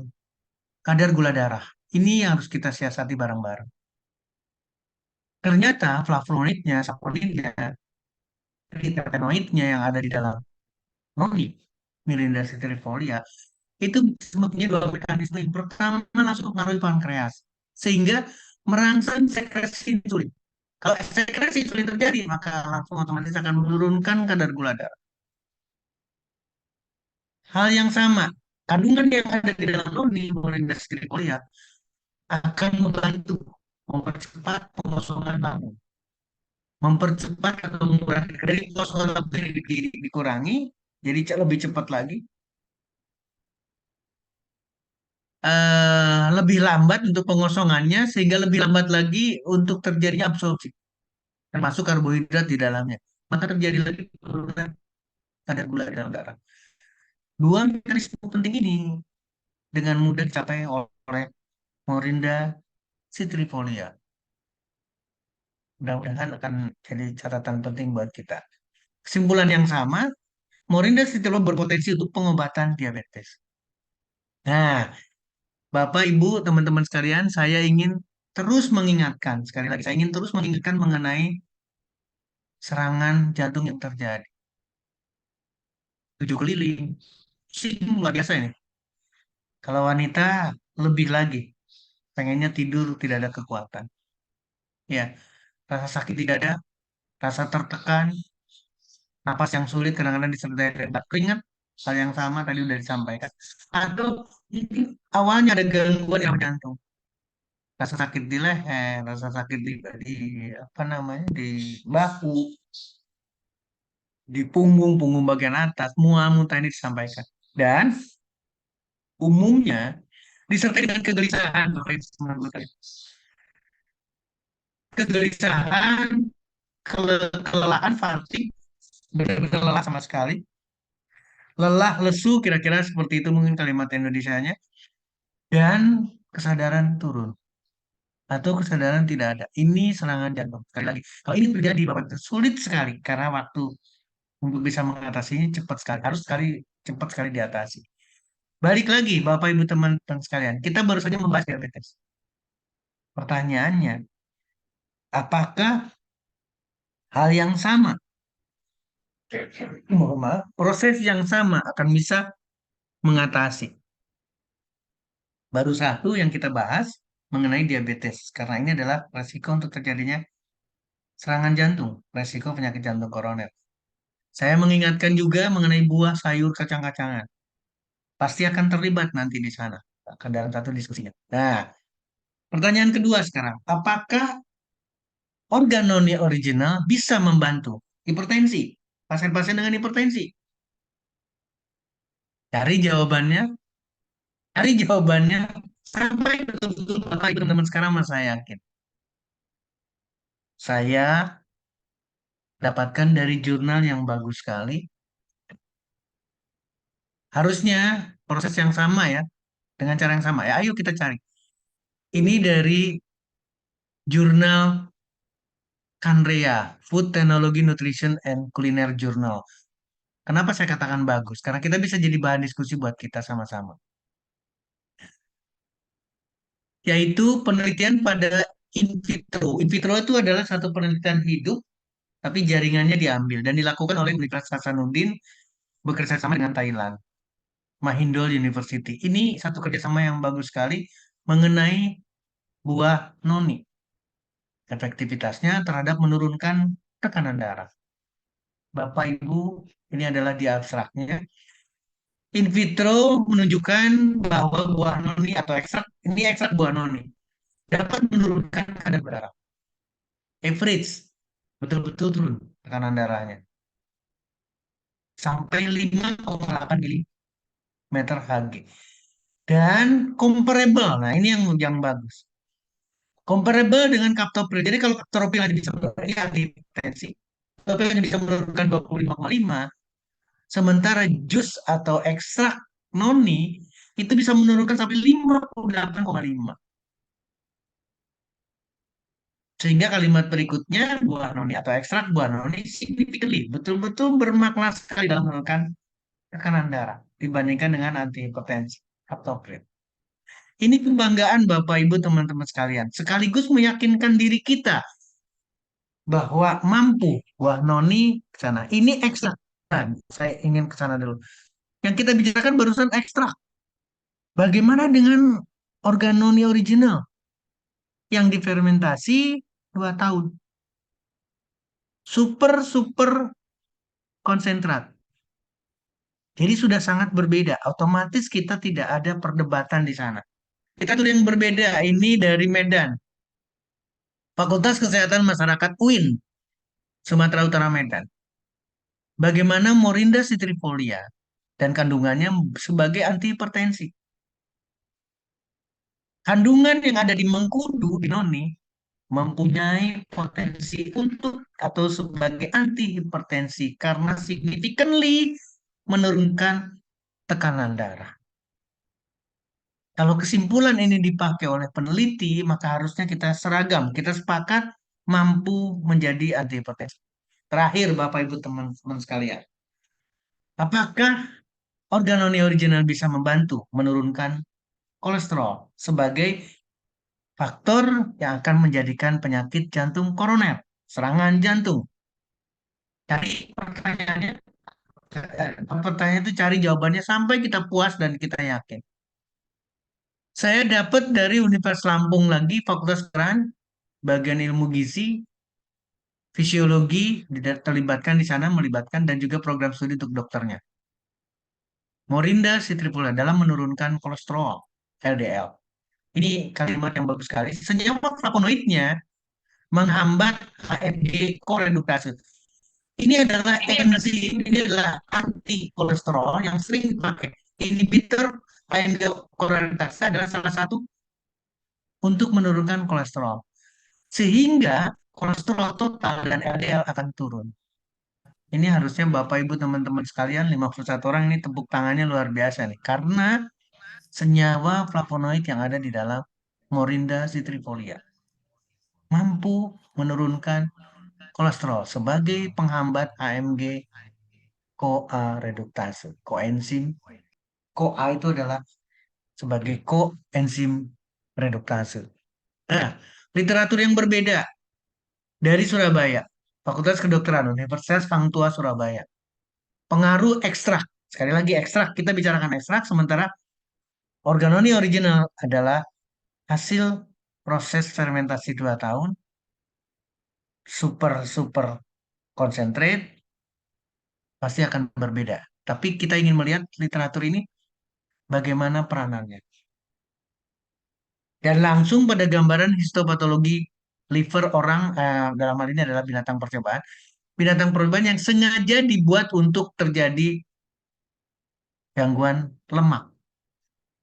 kadar gula darah. Ini yang harus kita siasati bareng-bareng. Ternyata flavonoidnya, saponinnya, terpenoidnya yang ada di dalam noni Mirinda citrifolia itu mempunyai dua mekanisme. Yang pertama langsung mempengaruhi pankreas sehingga merangsang sekresi insulin. Kalau sekresi insulin terjadi, maka langsung otomatis akan menurunkan kadar gula darah. Hal yang sama, kandungan yang ada di dalam noni Moringa citrifolia akan membantu mempercepat pengosongan lambung, mempercepat atau mengurangi dari pengosongan lambung yang dikurangi, jadi lebih cepat lagi, lebih lambat untuk pengosongannya sehingga lebih lambat lagi untuk terjadinya absorpsi, termasuk karbohidrat di dalamnya. Maka terjadi lagi penurunan kadar gula di dalam darah. Dua mekanisme penting ini dengan mudah dicapai oleh Morinda citrifolia. Mudah-mudahan akan jadi catatan penting buat kita. Kesimpulan yang sama, Morinda citrifolia berpotensi untuk pengobatan diabetes. Nah, Bapak, Ibu, teman-teman sekalian, saya ingin terus mengingatkan, sekali lagi, saya ingin terus mengingatkan mengenai serangan jantung yang terjadi. 7 keliling, sih luar biasa ini. Kalau wanita, lebih lagi, pengennya tidur tidak ada kekuatan. Ya, rasa sakit tidak ada, rasa tertekan, napas yang sulit kadang-kadang disertai dengan keringat, hal yang sama tadi sudah disampaikan. Atau mungkin awalnya ada gangguan yang jantung, rasa sakit di leher, rasa sakit di apa namanya di bahu, di punggung, punggung bagian atas, mual, muntah ini disampaikan. Dan umumnya disertai dengan kegelisahan, Bapak Ibu sekalian. Kegelisahan, kelelahan, fatigue, benar-benar lelah sama sekali. Lelah, lesu, kira-kira seperti itu mungkin kalimat Indonesianya. Dan kesadaran turun. Atau kesadaran tidak ada. Ini serangan jantung. Sekali lagi, kalau ini terjadi, Bapak Ibu, sulit sekali. Karena waktu untuk bisa mengatasinya cepat sekali. Harus cepat sekali diatasi. Balik lagi, Bapak Ibu teman-teman sekalian. Kita baru saja membahas diabetes. Pertanyaannya, apakah hal yang sama, mohon maaf, proses yang sama akan bisa mengatasi? Baru satu yang kita bahas mengenai diabetes. Karena ini adalah resiko untuk terjadinya serangan jantung, resiko penyakit jantung koroner. Saya mengingatkan juga mengenai buah, sayur, kacang-kacangan. Pasti akan terlibat nanti di sana, ke dalam satu diskusinya. Nah, pertanyaan kedua sekarang, apakah organ non original bisa membantu hipertensi, pasien-pasien dengan hipertensi? Cari jawabannya, cari jawabannya sampai betul-betul Bapak Ibu teman-teman sekarang saya yakin. Saya dapatkan dari jurnal yang bagus sekali. Harusnya proses yang sama ya, dengan cara yang sama. Ya, ayo kita cari. Ini dari jurnal Kanrea, Food Technology Nutrition and Culinary Journal. Kenapa saya katakan bagus? Karena kita bisa jadi bahan diskusi buat kita sama-sama. Yaitu penelitian pada in vitro. In vitro itu adalah satu penelitian hidup, tapi jaringannya diambil dan dilakukan oleh Universitas Hasanuddin bekerja sama dengan Thailand, Mahindol University. Ini satu kerjasama yang bagus sekali mengenai buah noni, efektivitasnya terhadap menurunkan tekanan darah. Bapak Ibu, ini adalah di abstraknya. In vitro menunjukkan bahwa buah noni atau ekstrak, ini ekstrak buah noni, dapat menurunkan kadar darah. Average, betul-betul turun tekanan darahnya. Sampai 5,8 mm Hg. Dan comparable, nah ini yang bagus. Comparable dengan captopril. Jadi kalau captopril hanya bisa menurunkan ini antihipertensi. Captopril hanya bisa menurunkan 25,5. Sementara jus atau ekstrak noni itu bisa menurunkan sampai 58,5. Sehingga kalimat berikutnya, buah noni atau ekstrak buah noni significantly, betul-betul bermakna sekali dalam menurunkan tekanan darah dibandingkan dengan antihipertensi, captopril. Ini kebanggaan Bapak Ibu teman-teman sekalian, sekaligus meyakinkan diri kita bahwa mampu. Wah, noni ke sana. Ini ekstrak. Nah, saya ingin ke sana dulu. Yang kita bicarakan barusan ekstrak. Bagaimana dengan organoni original yang difermentasi 2 tahun? Super, super konsentrat. Jadi sudah sangat berbeda. Otomatis kita tidak ada perdebatan di sana. Kita tuh yang berbeda. Ini dari Medan. Fakultas Kesehatan Masyarakat UIN, Sumatera Utara Medan. Bagaimana Morinda citrifolia dan kandungannya sebagai antihipertensi. Kandungan yang ada di mengkudu, di noni, mempunyai potensi untuk atau sebagai antihipertensi karena significantly menurunkan tekanan darah. Kalau kesimpulan ini dipakai oleh peneliti, maka harusnya kita seragam, kita sepakat mampu menjadi antihipertensi. Terakhir, Bapak Ibu teman-teman sekalian, apakah organoni original bisa membantu menurunkan kolesterol sebagai faktor yang akan menjadikan penyakit jantung koroner, serangan jantung? Cari pertanyaannya, pertanyaan itu cari jawabannya sampai kita puas dan kita yakin. Saya dapat dari Universitas Lampung lagi, Fakultas Kedokteran, bagian ilmu gizi, fisiologi terlibatkan di sana, melibatkan dan juga program studi untuk dokternya. Morinda citrifolia dalam menurunkan kolesterol LDL. Ini kalimat yang bagus sekali. Senyawa flavonoidnya menghambat HMG koredukase. Ini adalah enzim, ini adalah anti kolesterol yang sering dipakai. Inhibitor HMG koredukase adalah salah satu untuk menurunkan kolesterol. Sehingga kolesterol total dan LDL akan turun. Ini harusnya Bapak Ibu teman-teman sekalian 51 orang ini tepuk tangannya luar biasa nih. Karena senyawa flavonoid yang ada di dalam Morinda citrifolia mampu menurunkan kolesterol sebagai penghambat AMG CoA reduktase. Koenzim CoA itu adalah sebagai koenzim reduktase. Nah, literatur yang berbeda dari Surabaya, Fakultas Kedokteran Universitas Hang Tuah Surabaya. Pengaruh ekstrak. Sekali lagi ekstrak, kita bicarakan ekstrak, sementara organoni original adalah hasil proses fermentasi 2 tahun, super concentrate, pasti akan berbeda. Tapi kita ingin melihat literatur ini bagaimana peranannya. Dan langsung pada gambaran histopatologi liver orang, dalam hal ini adalah binatang percobaan. Binatang percobaan yang sengaja dibuat untuk terjadi gangguan lemak,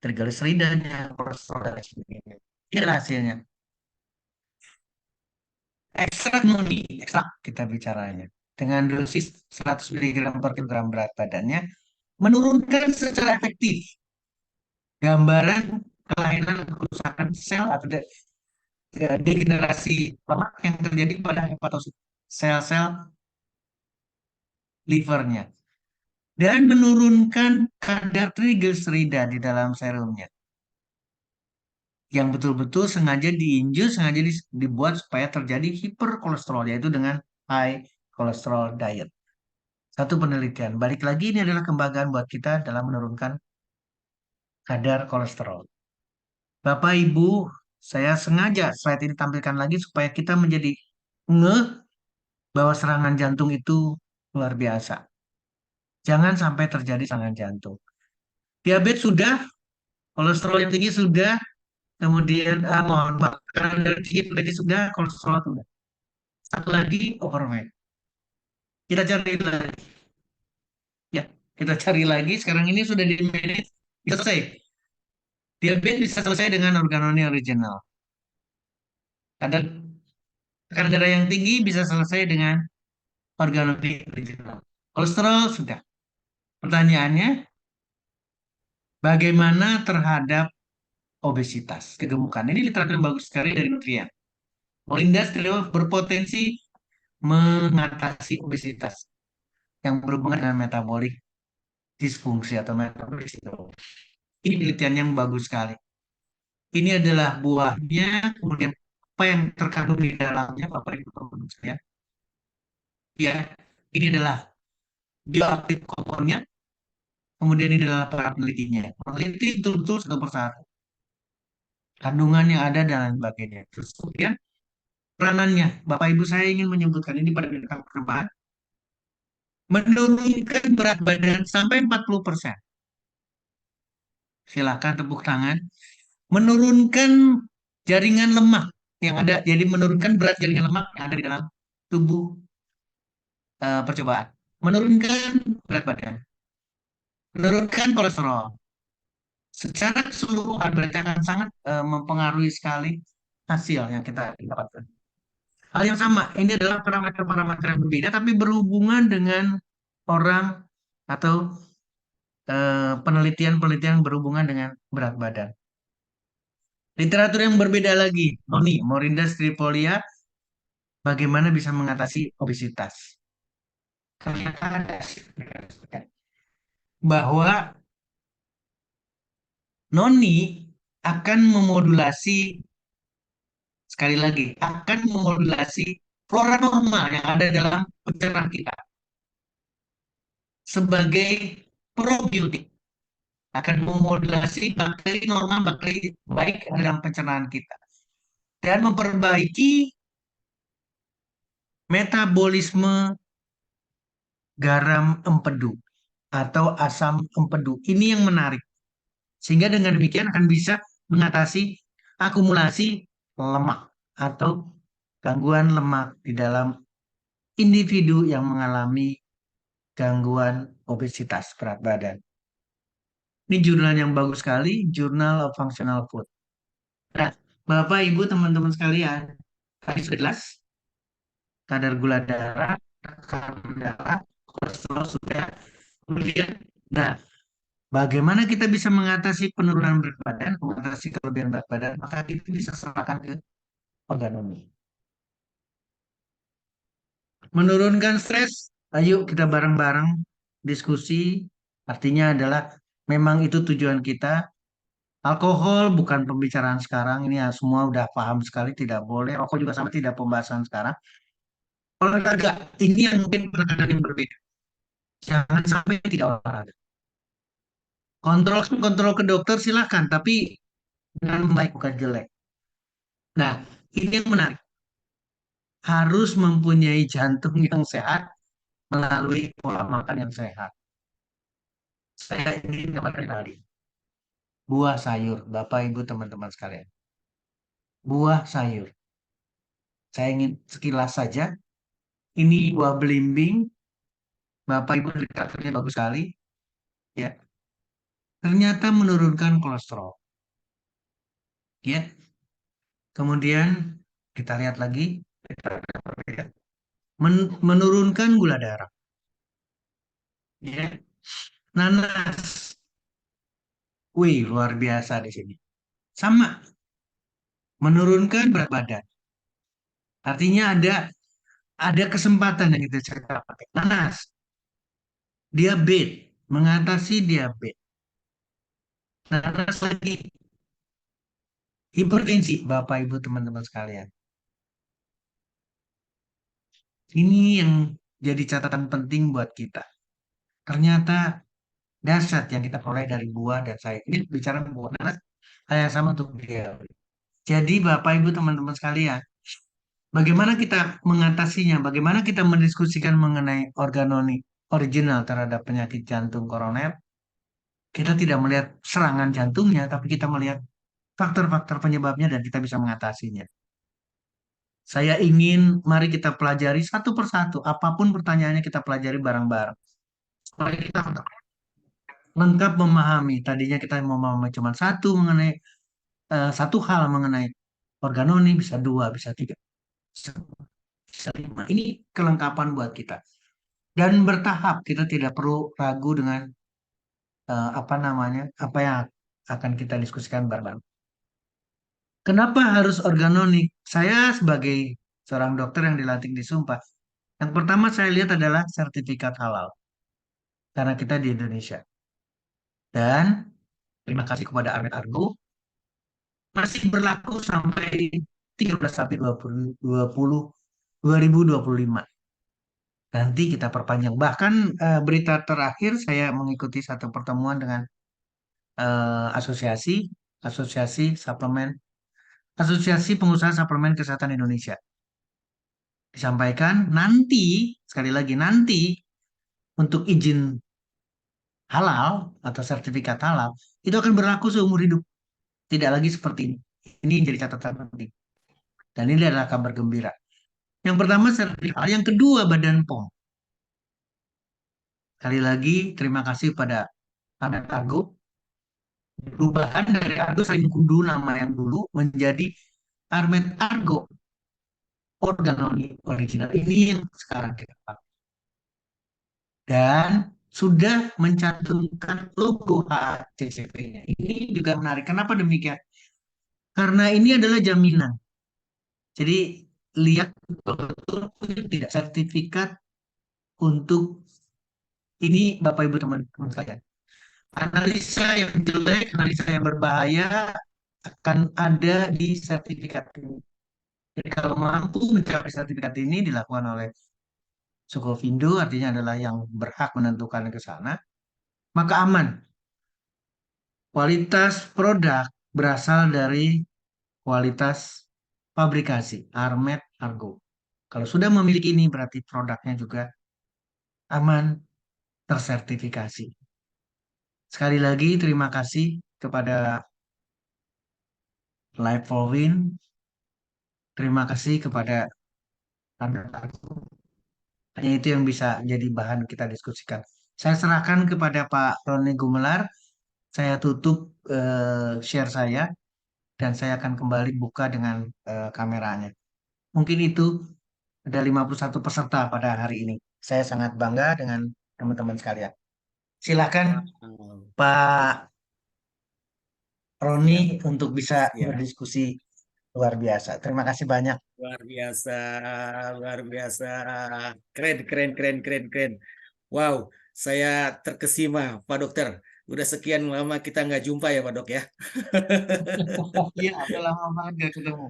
trigliseridanya, kolesterol, dan sebagainya. Inilah hasilnya. Ekstrak noni, ekstrak kita bicaranya. Dengan dosis 100 mg per kilogram berat badannya, menurunkan secara efektif gambaran kelainan kerusakan sel atau degenerasi lemak yang terjadi pada hepatosit, sel-sel livernya. Dan menurunkan kadar trigliserida di dalam serumnya. Yang betul-betul sengaja diinjus, sengaja dibuat supaya terjadi hiperkolesterol, yaitu dengan high cholesterol diet. Satu penelitian. Balik lagi, ini adalah kebanggaan buat kita dalam menurunkan kadar kolesterol. Bapak Ibu, saya sengaja slide ini tampilkan lagi supaya kita menjadi ngeh bahwa serangan jantung itu luar biasa. Jangan sampai terjadi serangan jantung. Diabetes sudah, kolesterol yang tinggi sudah, kemudian mohon maaf, karena dari tinggi berarti sudah, kolesterol sudah. Satu lagi, overweight. Kita cari lagi. Ya, kita cari lagi. Sekarang ini sudah di manage, selesai. Diabetes bisa selesai dengan organoni original. Kadar tekanan darah yang tinggi bisa selesai dengan organoni original. Kolesterol sudah. Pertanyaannya, bagaimana terhadap obesitas, kegemukan? Ini literatur yang bagus sekali dari nutrien. Morinda citrifolia berpotensi mengatasi obesitas yang berhubungan dengan metabolik disfungsi atau metabolik sindrom. Ini penelitian yang bagus sekali. Ini adalah buahnya, kemudian apa yang terkandung di dalamnya, Bapak Ibu teman-teman sekalian. Ya, ini adalah bioaktif komponnya, kemudian ini adalah para penelitinya. Peneliti betul-betul satu persatu kandungan yang ada dan lain sebagainya. Terus kemudian peranannya, Bapak Ibu saya ingin menyebutkan ini pada bidang perkembangan, menurunkan berat badan sampai 40%. Silakan tepuk tangan. Menurunkan jaringan lemak yang ada, jadi menurunkan berat jaringan lemak yang ada di dalam tubuh percobaan. Menurunkan berat badan, menurunkan kolesterol. Secara keseluruhan berarti akan sangat mempengaruhi sekali hasil yang kita dapatkan. Hal yang sama, ini adalah parameter-parameter yang berbeda, tapi berhubungan dengan orang atau penelitian-penelitian yang berhubungan dengan berat badan. Literatur yang berbeda lagi, Noni, Morinda Stripolia, bagaimana bisa mengatasi obesitas. Ternyata ada bahwa Noni akan memodulasi, sekali lagi, akan memodulasi flora normal yang ada dalam pencernaan kita sebagai probiotik, akan memodulasi bakteri normal, bakteri baik dalam pencernaan kita dan memperbaiki metabolisme garam empedu atau asam empedu. Ini yang menarik. Sehingga dengan demikian akan bisa mengatasi akumulasi lemak atau gangguan lemak di dalam individu yang mengalami gangguan obesitas berat badan. Ini jurnal yang bagus sekali, Journal of Functional Food. Nah, Bapak, Ibu, teman-teman sekalian, tadi sudah jelas kadar gula darah, tekanan darah, kolesterol sudah. Kemudian, nah, bagaimana kita bisa mengatasi penurunan berat badan, mengatasi kelebihan berat badan, maka kita bisa serahkan ke organomi. Menurunkan stres, ayo kita bareng-bareng diskusi, artinya adalah memang itu tujuan kita. Alkohol bukan pembicaraan sekarang, ini ya semua udah paham sekali tidak boleh. Rokok juga sama, tidak pembahasan sekarang. Olahraga, ini yang mungkin penekanan yang berbeda. Jangan sampai tidak olahraga. Kontrol ke dokter silahkan, tapi dengan baik bukan jelek. Nah, ini yang menarik. Harus mempunyai jantung yang sehat melalui pola makan yang sehat. Saya ingin katakan tadi, buah sayur, Bapak Ibu teman-teman sekalian. Buah sayur. Saya ingin sekilas saja. Ini buah belimbing. Bapak Ibu literaturnya bagus sekali. Ya, ternyata menurunkan kolesterol. Ya. Kemudian kita lihat lagi, menurunkan gula darah. Ya. Nanas. Wih, luar biasa di sini. Sama, menurunkan berat badan. Artinya ada kesempatan yang kita cerita pakai. Nanas, diabetes, mengatasi diabetes. Nanas lagi, hipertensi, Bapak Ibu teman-teman sekalian. Ini yang jadi catatan penting buat kita. Ternyata dasar yang kita peroleh dari buah dan sayur. Ini bicara buah nanas, hal yang sama untuk beliau. Jadi Bapak Ibu teman-teman sekalian, bagaimana kita mengatasinya? Bagaimana kita mendiskusikan mengenai organoni original terhadap penyakit jantung koroner? Kita tidak melihat serangan jantungnya, tapi kita melihat faktor-faktor penyebabnya dan kita bisa mengatasinya. Saya ingin mari kita pelajari satu persatu, apapun pertanyaannya kita pelajari bareng-bareng. Supaya kita lengkap memahami. Tadinya kita memahami cuma satu mengenai satu hal mengenai organoni, bisa dua, bisa tiga, bisa lima. Ini kelengkapan buat kita. Dan bertahap, kita tidak perlu ragu dengan apa namanya, apa yang akan kita diskusikan bareng-bareng. Kenapa harus organonik? Saya sebagai seorang dokter yang dilantik di Sumpah, yang pertama saya lihat adalah sertifikat halal. Karena kita di Indonesia. Dan terima kasih kepada Ahmed Argo, masih berlaku sampai 13 sampai 2020, 2025. Nanti kita perpanjang. Bahkan berita terakhir saya mengikuti satu pertemuan dengan asosiasi asosiasi suplemen Asosiasi Pengusaha Suplemen Kesehatan Indonesia. Disampaikan nanti, sekali lagi nanti, untuk izin halal atau sertifikat halal itu akan berlaku seumur hidup. Tidak lagi seperti ini. Ini jadi catatan penting. Dan ini adalah kabar gembira. Yang pertama sertifikat, yang kedua Badan POM. Sekali lagi terima kasih pada Amet Argo. Perubahan dari Argo Kudu nama yang dulu menjadi Armet Argo Organoni Original. Ini yang sekarang kita pakai. Dan sudah mencantumkan logo HACCP-nya. Ini juga menarik. Kenapa demikian? Karena ini adalah jaminan. Jadi lihat betul-betul tidak sertifikat untuk ini Bapak Ibu teman-teman sekalian. Analisa yang jelek, analisa yang berbahaya akan ada di sertifikat ini. Jadi kalau mampu mencapai sertifikat ini dilakukan oleh Sukovindo, artinya adalah yang berhak menentukan ke sana, maka aman. Kualitas produk berasal dari kualitas fabrikasi, Armet Argo. Kalau sudah memiliki ini berarti produknya juga aman, tersertifikasi. Sekali lagi terima kasih kepada Live for Win. Terima kasih kepada Armet Argo. Hanya itu yang bisa jadi bahan kita diskusikan. Saya serahkan kepada Pak Roni Gumelar. Saya tutup share saya dan saya akan kembali buka dengan kameranya. Mungkin itu ada 51 peserta pada hari ini. Saya sangat bangga dengan teman-teman sekalian. Silakan Pak Roni untuk bisa Ya. berdiskusi luar biasa. Terima kasih banyak. Luar biasa, luar biasa. Keren, keren, keren, keren, keren. Wow, saya terkesima, Pak Dokter. Udah sekian lama kita nggak jumpa ya, Pak Dok ya. Iya, udah lama banget gak ketemu.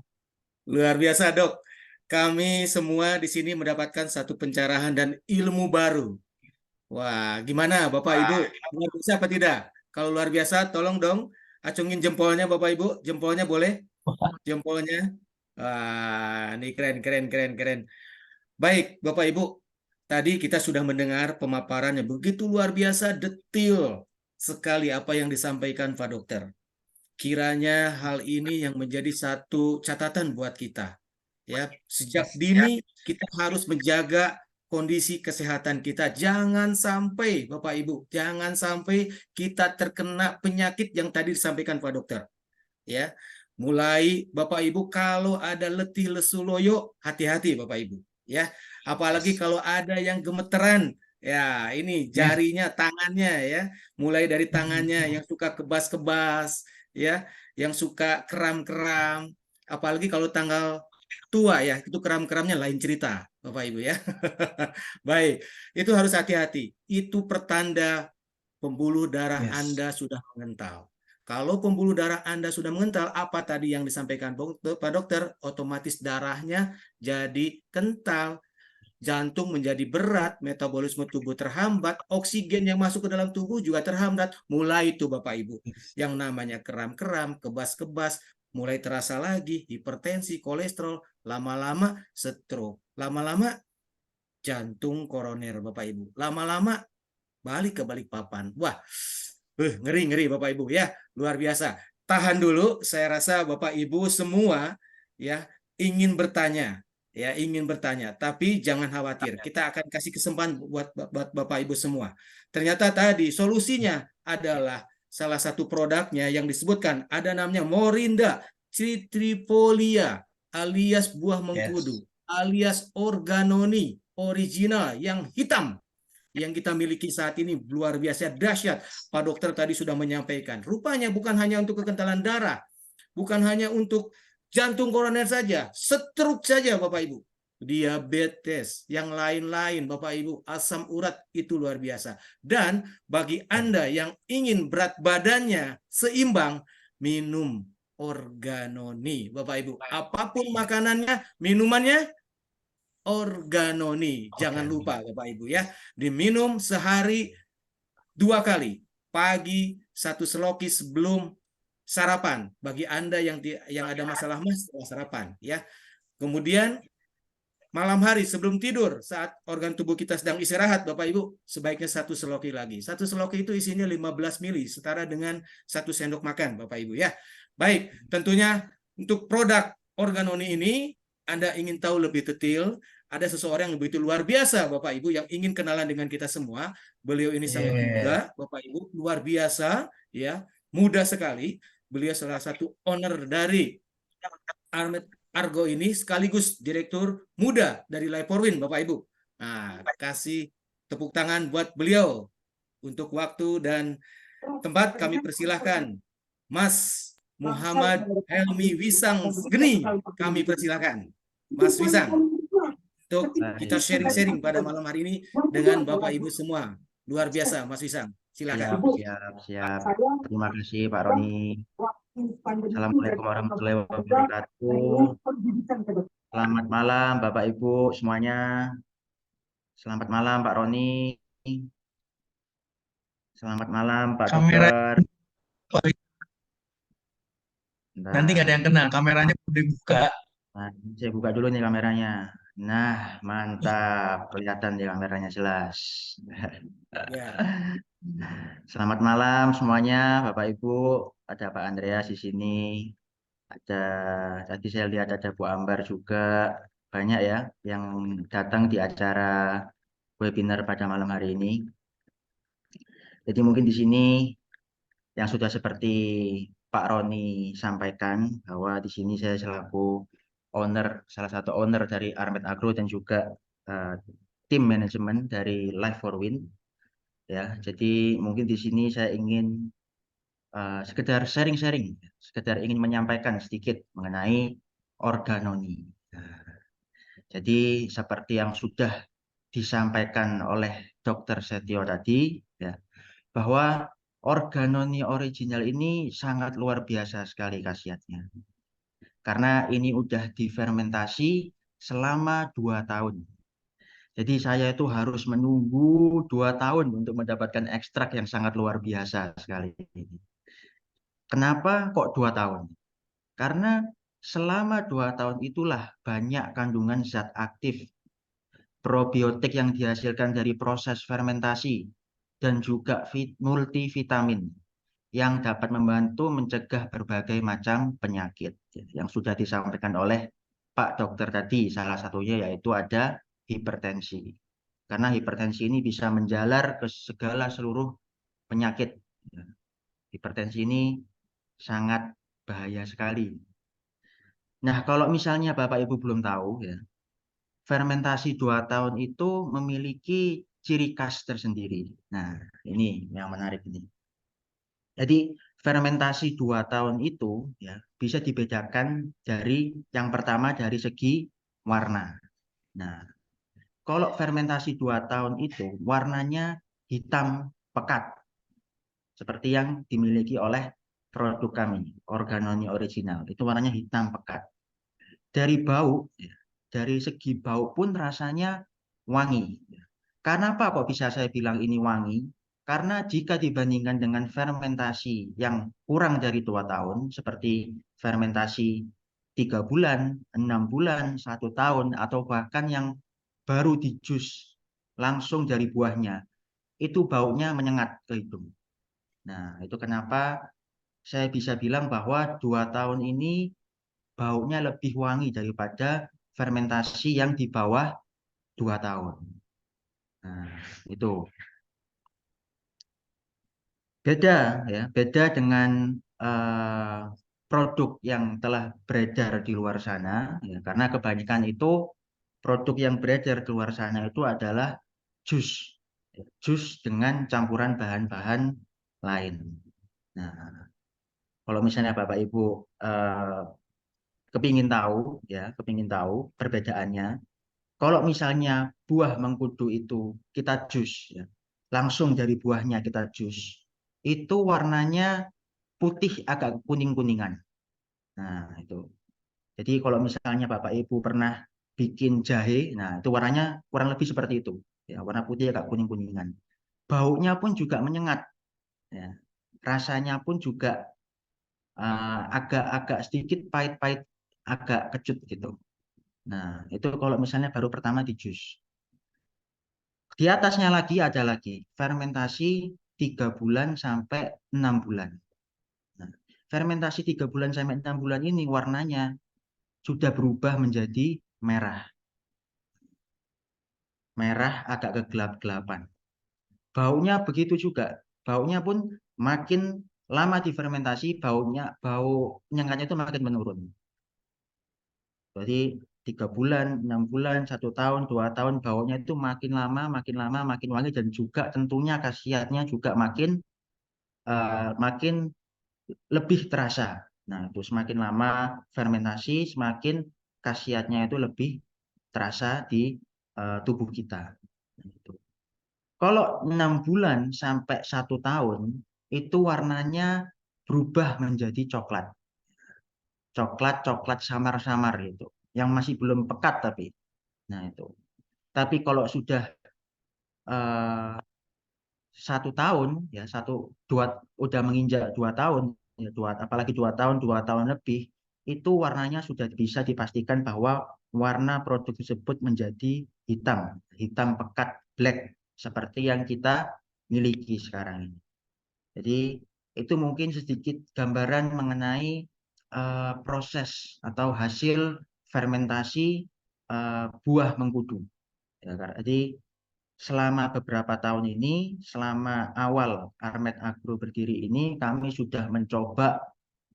Luar biasa, Dok. Kami semua di sini mendapatkan satu pencerahan dan ilmu baru. Wah, gimana Bapak Ibu? Luar biasa apa tidak? Kalau luar biasa, tolong dong acungin jempolnya Bapak Ibu. Jempolnya boleh? Jempolnya. Wah, ini keren, keren, keren, keren. Baik, Bapak Ibu. Tadi kita sudah mendengar pemaparan yang begitu luar biasa, detail sekali apa yang disampaikan Pak Dokter. Kiranya hal ini yang menjadi satu catatan buat kita. Ya, sejak dini kita harus menjaga kondisi kesehatan kita. Jangan sampai, Bapak Ibu, jangan sampai kita terkena penyakit yang tadi disampaikan Pak Dokter. Ya, mulai Bapak Ibu kalau ada letih lesu loyo, hati-hati Bapak Ibu. Ya, apalagi kalau ada yang gemeteran. Ya, ini jarinya, tangannya ya. Mulai dari tangannya yang suka kebas-kebas, ya, yang suka kram-kram. Apalagi kalau tanggal tua ya, itu kram-kramnya lain cerita, Bapak Ibu ya. Baik, itu harus hati-hati. Itu pertanda pembuluh darah Anda sudah mengental. Kalau pembuluh darah Anda sudah mengental, apa tadi yang disampaikan Pak Dokter, otomatis darahnya jadi kental, jantung menjadi berat, metabolisme tubuh terhambat, oksigen yang masuk ke dalam tubuh juga terhambat. Mulai itu Bapak Ibu, yang namanya kram-kram, kebas-kebas, mulai terasa lagi, hipertensi, kolesterol, lama-lama stroke, lama-lama jantung koroner Bapak Ibu, lama-lama balik ke Balikpapan. Wah, ngeri-ngeri Bapak Ibu ya, luar biasa. Tahan dulu, saya rasa Bapak Ibu semua ya ingin bertanya, ya ingin bertanya, tapi jangan khawatir. Kita akan kasih kesempatan buat Bapak Ibu semua. Ternyata tadi solusinya adalah salah satu produknya yang disebutkan ada namanya Morinda citrifolia alias buah mengkudu, alias organoni original yang hitam yang kita miliki saat ini luar biasa dahsyat. Pak Dokter tadi sudah menyampaikan. Rupanya bukan hanya untuk kekentalan darah, bukan hanya untuk jantung koroner saja, stroke saja Bapak Ibu. Diabetes, yang lain-lain Bapak Ibu, asam urat itu luar biasa. Dan bagi Anda yang ingin berat badannya seimbang, minum organoni Bapak Ibu. Apapun makanannya, minumannya Organoni. Jangan Oke. lupa Bapak Ibu ya, diminum sehari 2 kali. Pagi 1 seloki sebelum sarapan. Bagi Anda yang ada masalah mas setelah sarapan ya. Kemudian malam hari sebelum tidur saat organ tubuh kita sedang istirahat Bapak Ibu, sebaiknya 1 seloki lagi. 1 seloki itu isinya 15 mili, setara dengan 1 sendok makan Bapak Ibu ya. Baik, tentunya untuk produk Organoni ini Anda ingin tahu lebih detail, ada seseorang yang begitu luar biasa Bapak Ibu yang ingin kenalan dengan kita semua. Beliau ini sangat Iya. muda Bapak Ibu, luar biasa ya, muda sekali. Beliau salah satu owner dari Armet Argo ini sekaligus direktur muda dari Life4Win, Bapak Ibu. Nah, kasih tepuk tangan buat beliau. Untuk waktu dan tempat kami persilahkan Mas Muhammad Helmi Wisang Geni. Kami persilahkan Mas Wisang untuk kita Baik, sharing-sharing pada malam hari ini dengan Bapak Ibu semua. Luar biasa Mas Wisang. Silakan. siap. Terima kasih Pak Roni. Assalamualaikum warahmatullahi wabarakatuh. Selamat malam Bapak Ibu semuanya. Selamat malam Pak Roni. Selamat malam Pak Kamera Dokter. nanti nggak ada yang kena, kameranya udah dibuka. Nah, saya buka dulu nih kameranya. Nah, mantap. Kelihatan di kameranya jelas. Ya. Selamat malam semuanya, Bapak Ibu. Ada Pak Andreas di sini. Ada tadi saya lihat ada Bu Ambar juga. Banyak ya yang datang di acara webinar pada malam hari ini. Jadi mungkin di sini yang sudah seperti Pak Roni sampaikan bahwa di sini saya selaku salah satu owner dari Armet Agro dan juga eh, tim manajemen dari Life4Win. Ya, jadi mungkin di sini saya ingin sekedar sharing-sharing, sekedar ingin menyampaikan sedikit mengenai organoni. Nah, jadi seperti yang sudah disampaikan oleh Dr. Setio tadi, ya, bahwa organoni original ini sangat luar biasa sekali khasiatnya. Karena ini udah difermentasi selama 2 tahun. Jadi saya itu harus menunggu 2 tahun untuk mendapatkan ekstrak yang sangat luar biasa sekali. Kenapa kok 2 tahun? Karena selama 2 tahun itulah banyak kandungan zat aktif probiotik yang dihasilkan dari proses fermentasi dan juga multivitamin yang dapat membantu mencegah berbagai macam penyakit yang sudah disampaikan oleh Pak Dokter tadi. Salah satunya yaitu ada hipertensi. Karena hipertensi ini bisa menjalar ke segala seluruh penyakit. Hipertensi ini sangat bahaya sekali. Nah, kalau misalnya Bapak Ibu belum tahu ya, fermentasi 2 tahun itu memiliki ciri khas tersendiri. Nah, ini yang menarik ini. Jadi fermentasi 2 tahun itu ya bisa dibedakan dari yang pertama dari segi warna. Nah, kalau fermentasi 2 tahun itu warnanya hitam pekat seperti yang dimiliki oleh produk kami, Organoni Original. Itu warnanya hitam pekat. Dari bau, ya, dari segi bau pun rasanya wangi. Kenapa kok bisa saya bilang ini wangi? Karena jika dibandingkan dengan fermentasi yang kurang dari 2 tahun, seperti fermentasi 3 bulan, 6 bulan, 1 tahun, atau bahkan yang baru di jus langsung dari buahnya, itu baunya menyengat ke hidung. Nah, itu kenapa saya bisa bilang bahwa 2 tahun ini baunya lebih wangi daripada fermentasi yang di bawah 2 tahun. Nah, itu beda ya, beda dengan eh, produk yang telah beredar di luar sana ya, karena kebanyakan itu produk yang beredar di luar sana itu adalah jus, ya, jus dengan campuran bahan-bahan lain. Nah, kalau misalnya Bapak Ibu eh, kepingin tahu perbedaannya. Kalau misalnya buah mengkudu itu kita jus, ya, langsung dari buahnya kita jus, itu warnanya putih agak kuning-kuningan. Nah, itu. Jadi kalau misalnya Bapak Ibu pernah bikin jahe. Nah, itu warnanya kurang lebih seperti itu. Ya, warna putih agak kuning-kuningan. Baunya pun juga menyengat. Ya. Rasanya pun juga agak-agak sedikit pahit-pahit, agak kecut gitu. Nah, itu kalau misalnya baru pertama di jus. Di atasnya lagi ada lagi fermentasi 3 bulan sampai 6 bulan. Nah, fermentasi 3 bulan sampai 6 bulan ini warnanya sudah berubah menjadi merah. Merah agak kegelap-gelapan. Baunya begitu juga. Baunya pun makin lama difermentasi, bau nyengatnya itu makin menurun. Jadi 3 bulan, 6 bulan, 1 tahun, 2 tahun, baunya itu makin lama, makin wangi, dan juga tentunya khasiatnya juga makin lebih terasa. Nah, itu semakin lama fermentasi, semakin khasiatnya itu lebih terasa di tubuh kita. Gitu. Kalau 6 bulan sampai 1 tahun, itu warnanya berubah menjadi coklat. Coklat samar-samar gitu. Yang masih belum pekat tapi. Nah itu. Tapi kalau sudah 1 tahun, ya udah menginjak 2 tahun, ya apalagi 2 tahun, 2 tahun lebih, itu warnanya sudah bisa dipastikan bahwa warna produk tersebut menjadi hitam pekat, black, seperti yang kita miliki sekarang ini. Jadi itu mungkin sedikit gambaran mengenai proses atau hasil fermentasi buah mengkudu. Ya, jadi selama beberapa tahun ini, selama awal Armet Agro berdiri ini, kami sudah mencoba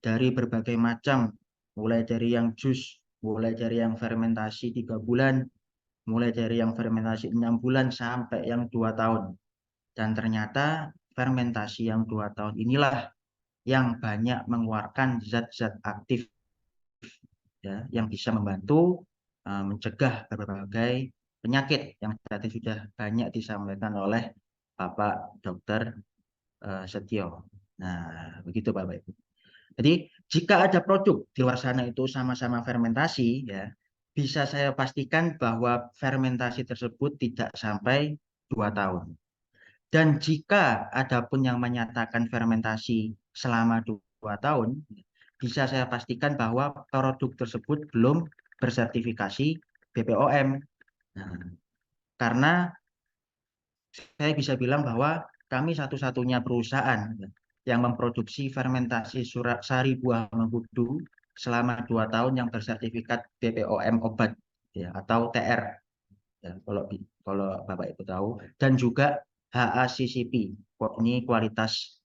dari berbagai macam, mulai dari yang jus, mulai dari yang fermentasi 3 bulan, mulai dari yang fermentasi 6 bulan, sampai yang 2 tahun. Dan ternyata fermentasi yang 2 tahun inilah yang banyak mengeluarkan zat-zat aktif, ya, yang bisa membantu mencegah berbagai penyakit yang tadi sudah banyak disampaikan oleh Bapak Dokter Setio. Nah, begitu Bapak Ibu. Jadi jika ada produk di luar sana itu sama-sama fermentasi, ya, bisa saya pastikan bahwa fermentasi tersebut tidak sampai 2 tahun. Dan jika ada pun yang menyatakan fermentasi selama 2 tahun, bisa saya pastikan bahwa produk tersebut belum bersertifikasi BPOM. Nah, karena saya bisa bilang bahwa kami satu-satunya perusahaan yang memproduksi fermentasi sari buah mengkudu selama 2 tahun yang bersertifikat BPOM obat, ya, atau TR, ya, kalau Bapak Ibu tahu, dan juga HACCP. Ini kualitas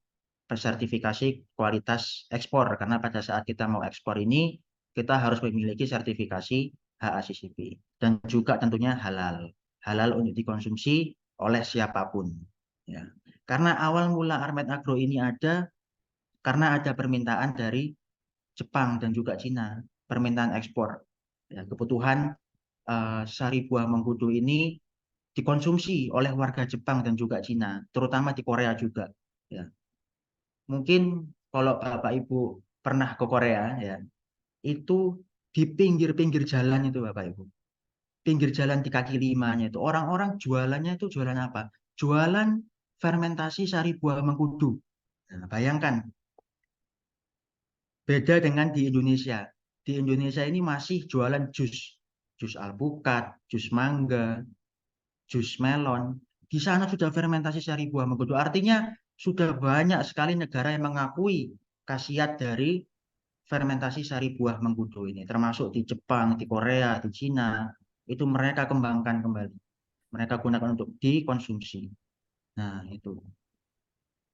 sertifikasi kualitas ekspor, karena pada saat kita mau ekspor ini kita harus memiliki sertifikasi HACCP, dan juga tentunya halal untuk dikonsumsi oleh siapapun, ya. Karena awal mula Armet Agro ini ada karena ada permintaan dari Jepang dan juga Cina, permintaan ekspor, ya, kebutuhan sari buah mengkudu ini dikonsumsi oleh warga Jepang dan juga Cina, terutama di Korea juga, ya. Mungkin kalau Bapak Ibu pernah ke Korea, ya, itu di pinggir-pinggir jalan itu Bapak Ibu, pinggir jalan di kaki limanya itu orang-orang jualannya itu jualan apa? Jualan fermentasi sari buah mengkudu. Nah, bayangkan, beda dengan di Indonesia. Di Indonesia ini masih jualan jus alpukat, jus mangga, jus melon. Di sana sudah fermentasi sari buah mengkudu. Artinya sudah banyak sekali negara yang mengakui khasiat dari fermentasi sari buah mengkudu ini. Termasuk di Jepang, di Korea, di Cina. Itu mereka kembangkan kembali. Mereka gunakan untuk dikonsumsi. Nah, itu.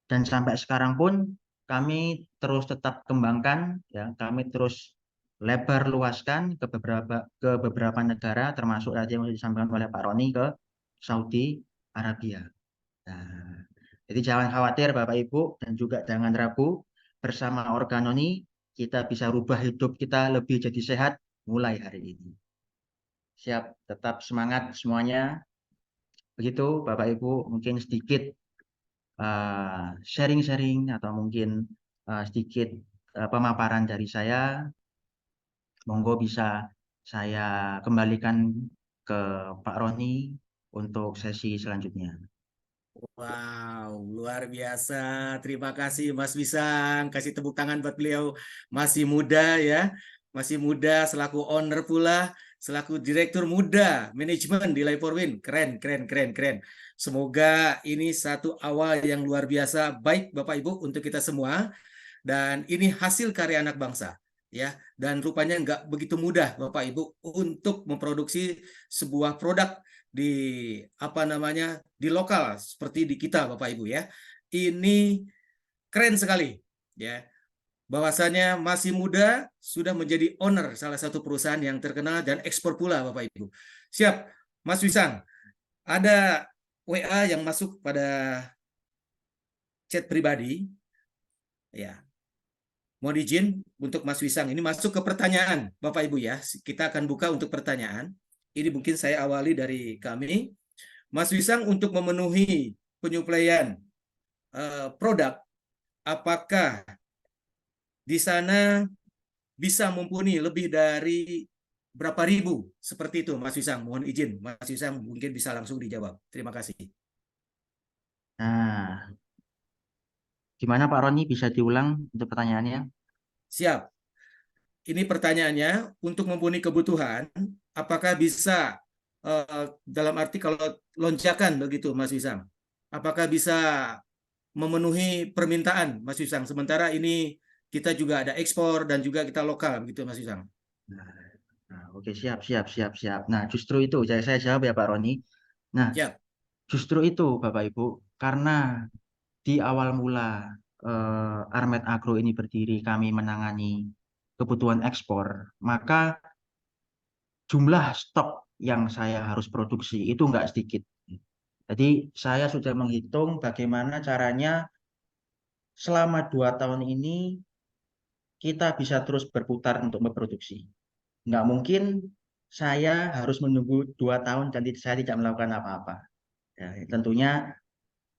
Dan sampai sekarang pun kami terus tetap kembangkan, ya, kami terus lebar luaskan ke beberapa negara, termasuk tadi yang disampaikan oleh Pak Roni ke Saudi Arabia. Nah, jadi jangan khawatir Bapak Ibu, dan juga jangan ragu, bersama Organoni kita bisa rubah hidup kita lebih jadi sehat mulai hari ini. Siap, tetap semangat semuanya. Begitu Bapak Ibu, mungkin sedikit sharing-sharing atau mungkin sedikit pemaparan dari saya. Monggo bisa saya kembalikan ke Pak Roni untuk sesi selanjutnya. Wow, luar biasa. Terima kasih Mas Wisang. Kasih tepuk tangan buat beliau. Masih muda ya. Masih muda selaku owner pula, selaku direktur muda manajemen di Life for Win. Keren, keren, keren, keren. Semoga ini satu awal yang luar biasa baik Bapak Ibu untuk kita semua. Dan ini hasil karya anak bangsa. Ya, dan rupanya nggak begitu mudah Bapak Ibu untuk memproduksi sebuah produk di apa namanya di lokal seperti di kita Bapak Ibu ya. Ini keren sekali ya. Bahwasanya masih muda sudah menjadi owner salah satu perusahaan yang terkenal dan ekspor pula Bapak Ibu. Siap, Mas Wisang. Ada WA yang masuk pada chat pribadi ya. Mohon izin untuk Mas Wisang ini masuk ke pertanyaan Bapak Ibu ya. Kita akan buka untuk pertanyaan. Ini mungkin saya awali dari kami. Mas Wisang untuk memenuhi penyuplaian produk, apakah di sana bisa mumpuni lebih dari berapa ribu? Seperti itu Mas Wisang. Mohon izin Mas Wisang mungkin bisa langsung dijawab. Terima kasih. Nah, gimana Pak Roni, bisa diulang untuk pertanyaannya? Siap. Ini pertanyaannya untuk mumpuni kebutuhan, apakah bisa dalam arti kalau lonjakan begitu Mas Wisang? Apakah bisa memenuhi permintaan Mas Wisang? Sementara ini kita juga ada ekspor dan juga kita lokal begitu Mas Wisang. Nah, oke, siap. Nah, justru itu saya jawab ya Pak Roni. Nah, Siap. justru itu Bapak Ibu, karena di awal mula Armet Agro ini berdiri, kami menangani kebutuhan ekspor, maka jumlah stok yang saya harus produksi itu nggak sedikit. Jadi saya sudah menghitung bagaimana caranya selama 2 tahun ini kita bisa terus berputar untuk memproduksi. Nggak mungkin saya harus menunggu 2 tahun dan saya tidak melakukan apa-apa. Ya, tentunya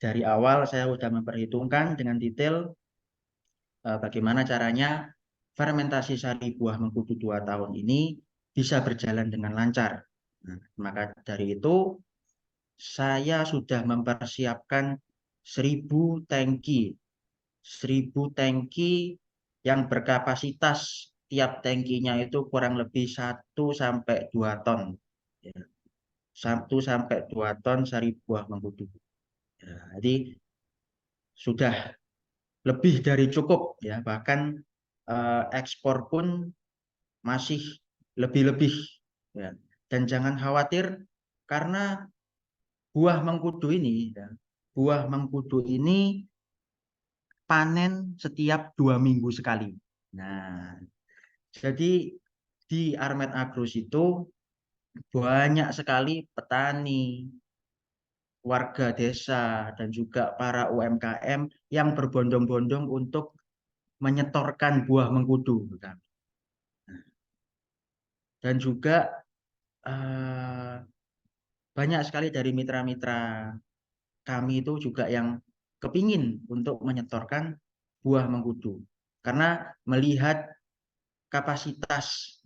dari awal saya sudah memperhitungkan dengan detail bagaimana caranya fermentasi sari buah mengkudu 2 tahun ini bisa berjalan dengan lancar. Nah, maka dari itu saya sudah mempersiapkan 1.000 tangki yang berkapasitas tiap tangkinya itu kurang lebih 1 sampai 2 ton. Ya. 1 sampai 2 ton sari buah mengkudu. Ya, jadi sudah lebih dari cukup ya, bahkan ekspor pun masih lebih-lebih ya. Dan jangan khawatir karena buah mengkudu ini ya, panen setiap 2 minggu sekali. Nah, jadi di Armet Agrus itu banyak sekali petani, warga desa, dan juga para UMKM yang berbondong-bondong untuk menyetorkan buah mengkudu. Dan juga banyak sekali dari mitra-mitra kami itu juga yang kepingin untuk menyetorkan buah mengkudu. Karena melihat kapasitas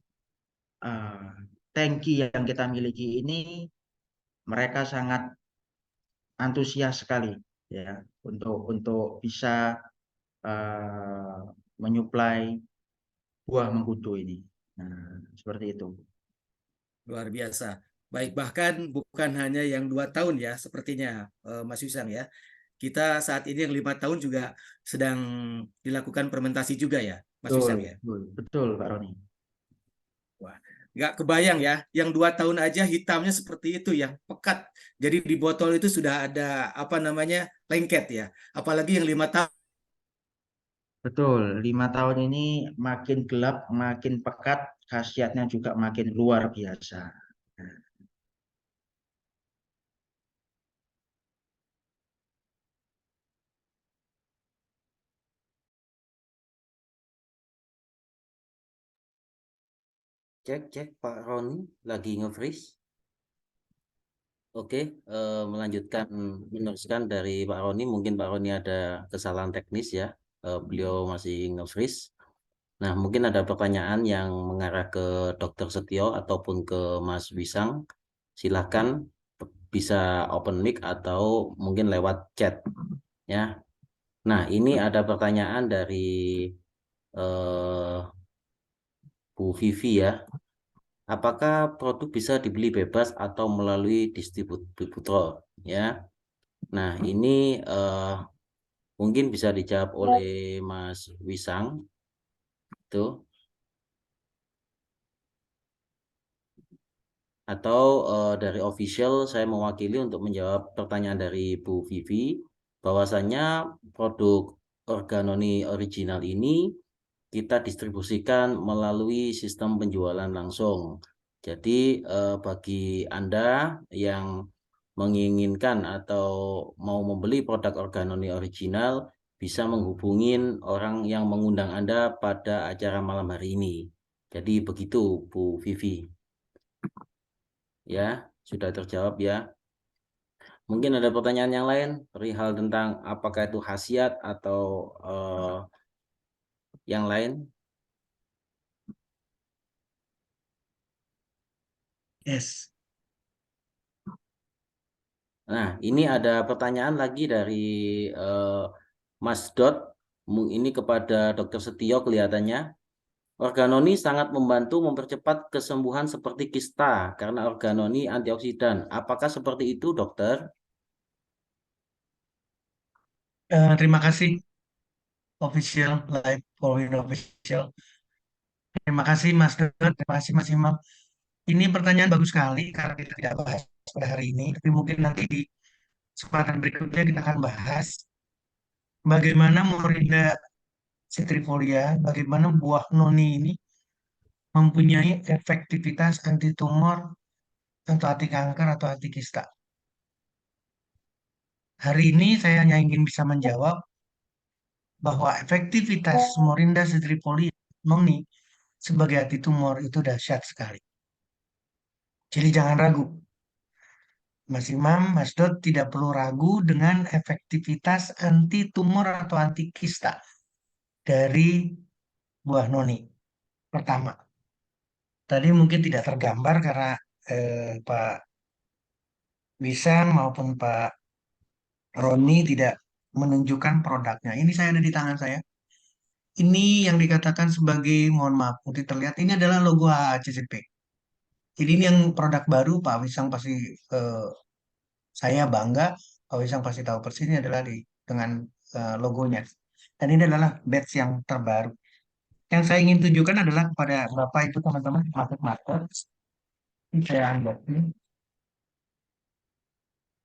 tangki yang kita miliki ini, mereka sangat antusias sekali ya untuk bisa menyuplai buah mengkudu ini. Nah, seperti itu. Luar biasa. Baik, bahkan bukan hanya yang 2 tahun ya, sepertinya Mas Wisang ya. Kita saat ini yang 5 tahun juga sedang dilakukan fermentasi juga ya, Mas Wisang ya. Betul, Pak Roni. Wah, nggak kebayang ya, yang 2 tahun aja hitamnya seperti itu, yang pekat. Jadi di botol itu sudah ada apa namanya lengket ya. Apalagi yang 5 tahun. Betul, 5 tahun ini makin gelap, makin pekat, khasiatnya juga makin luar biasa. Cek Pak Roni lagi nge-freeze. Oke, melanjutkan meneruskan dari Pak Roni. Mungkin Pak Roni ada kesalahan teknis ya. Beliau masih nge-freeze. Nah, mungkin ada pertanyaan yang mengarah ke Dr. Setio ataupun ke Mas Wisang. Silahkan bisa open mic atau mungkin lewat chat ya. Nah, ini ada pertanyaan dari eh, Bu Vivi ya. Apakah produk bisa dibeli bebas atau melalui distributor ya? Nah, ini mungkin bisa dijawab oleh Mas Wisang tuh, atau dari official saya mewakili untuk menjawab pertanyaan dari Bu Vivi bahwasannya produk Organoni original ini kita distribusikan melalui sistem penjualan langsung. Jadi bagi Anda yang menginginkan atau mau membeli produk Organoni original bisa menghubungin orang yang mengundang Anda pada acara malam hari ini. Jadi begitu Bu Vivi. Ya, sudah terjawab ya. Mungkin ada pertanyaan yang lain perihal tentang apakah itu khasiat atau yang lain. Yes. Nah, ini ada pertanyaan lagi dari Mas Dot. Ini kepada Dr. Setio kelihatannya. Organoni sangat membantu mempercepat kesembuhan seperti kista karena organoni antioksidan. Apakah seperti itu, dokter? Terima kasih official live Polwin official. Terima kasih Mas Dut, terima kasih Mas Imam. Ini pertanyaan bagus sekali karena kita tidak bahas pada hari ini, tapi mungkin nanti di kesempatan berikutnya kita akan bahas bagaimana Morinda citrifolia, bagaimana buah noni ini mempunyai efektivitas anti tumor atau anti kanker atau anti kista. Hari ini saya hanya ingin bisa menjawab bahwa efektivitas Morinda citrifolia noni sebagai anti tumor itu dahsyat sekali. Jadi jangan ragu. Mas Imam, Mas Dot tidak perlu ragu dengan efektivitas anti tumor atau anti kista dari buah noni. Pertama, tadi mungkin tidak tergambar karena Pak Wisang maupun Pak Roni tidak menunjukkan produknya. Ini saya ada di tangan saya. Ini yang dikatakan sebagai, mohon maaf, mungkin terlihat ini adalah logo HACCP. Jadi ini yang produk baru, Pak Wisang pasti eh, saya bangga, Pak Wisang pasti tahu persis ini adalah dengan logonya. Dan ini adalah batch yang terbaru. Yang saya ingin tunjukkan adalah kepada Bapak Ibu teman-teman market. Ini saya unboxing.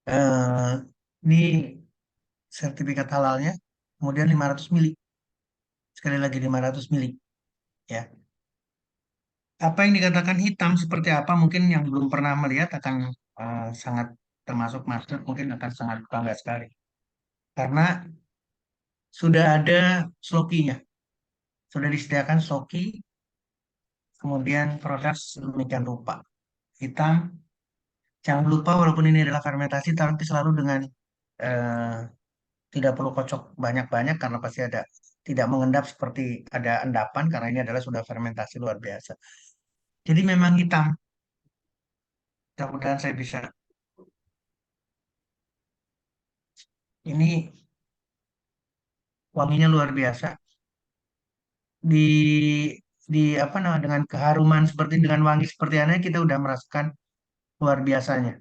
Eh, ini sertifikat halalnya, kemudian 500 mili. Sekali lagi 500 mili. Ya. Apa yang dikatakan hitam seperti apa mungkin yang belum pernah melihat akan sangat termasuk master mungkin akan sangat bangga sekali. Karena sudah ada slokinya. Sudah disediakan sloki, kemudian proses sedemikian rupa. Hitam, jangan lupa walaupun ini adalah fermentasi, tapi selalu dengan eh, tidak perlu kocok banyak-banyak karena pasti ada tidak mengendap seperti ada endapan karena ini adalah sudah fermentasi luar biasa. Jadi memang hitam. Mudah-mudahan saya bisa. Ini wanginya luar biasa. Di apa namanya dengan keharuman seperti dengan wangi seperti ini kita udah merasakan luar biasanya.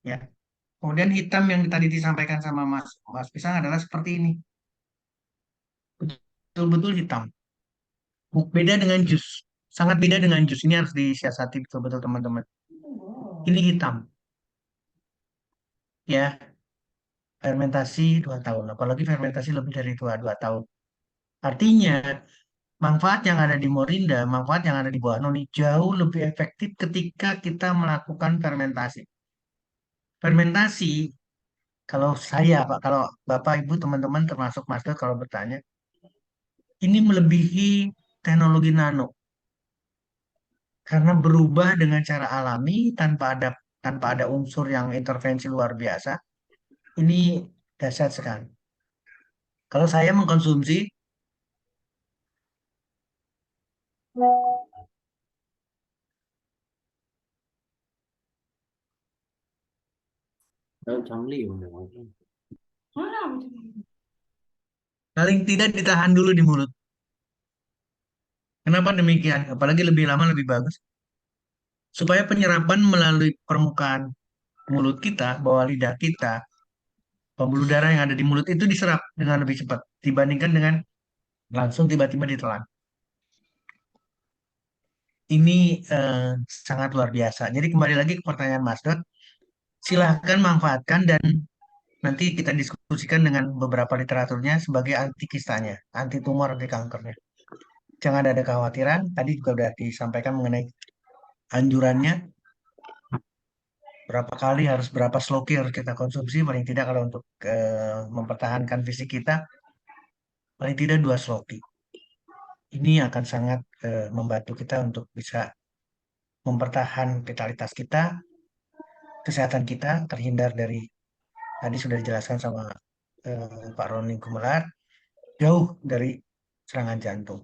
Ya. Kemudian hitam yang tadi disampaikan sama Mas Pisang adalah seperti ini. Betul-betul hitam. Beda dengan jus. Sangat beda dengan jus. Ini harus disiasati betul-betul teman-teman. Ini hitam. Ya, fermentasi 2 tahun. Apalagi fermentasi lebih dari dua tahun. Artinya, manfaat yang ada di Morinda, manfaat yang ada di buah noni jauh lebih efektif ketika kita melakukan fermentasi. Fermentasi, kalau saya, Pak, kalau Bapak, Ibu, teman-teman termasuk Master kalau bertanya, ini melebihi teknologi nano. Karena berubah dengan cara alami tanpa ada unsur yang intervensi luar biasa. Ini dahsyat sekali. Kalau saya mengkonsumsi Kalau Jamli, Paling tidak ditahan dulu di mulut. Kenapa demikian? Apalagi lebih lama lebih bagus. Supaya penyerapan melalui permukaan mulut kita, bawah lidah kita, pembuluh darah yang ada di mulut itu diserap dengan lebih cepat dibandingkan dengan langsung tiba-tiba ditelan. Ini sangat luar biasa. Jadi kembali lagi ke pertanyaan Mas Dot, silahkan manfaatkan dan nanti kita diskusikan dengan beberapa literaturnya sebagai anti kistanya, anti tumor, anti kankernya. Jangan ada kekhawatiran. Tadi juga sudah disampaikan mengenai anjurannya. Berapa kali harus berapa sloki harus kita konsumsi paling tidak kalau untuk mempertahankan fisik kita paling tidak 2 sloki. Ini akan sangat membantu kita untuk bisa mempertahan vitalitas kita, kesehatan kita terhindar dari tadi sudah dijelaskan sama Pak Roni Gumelar, jauh dari serangan jantung.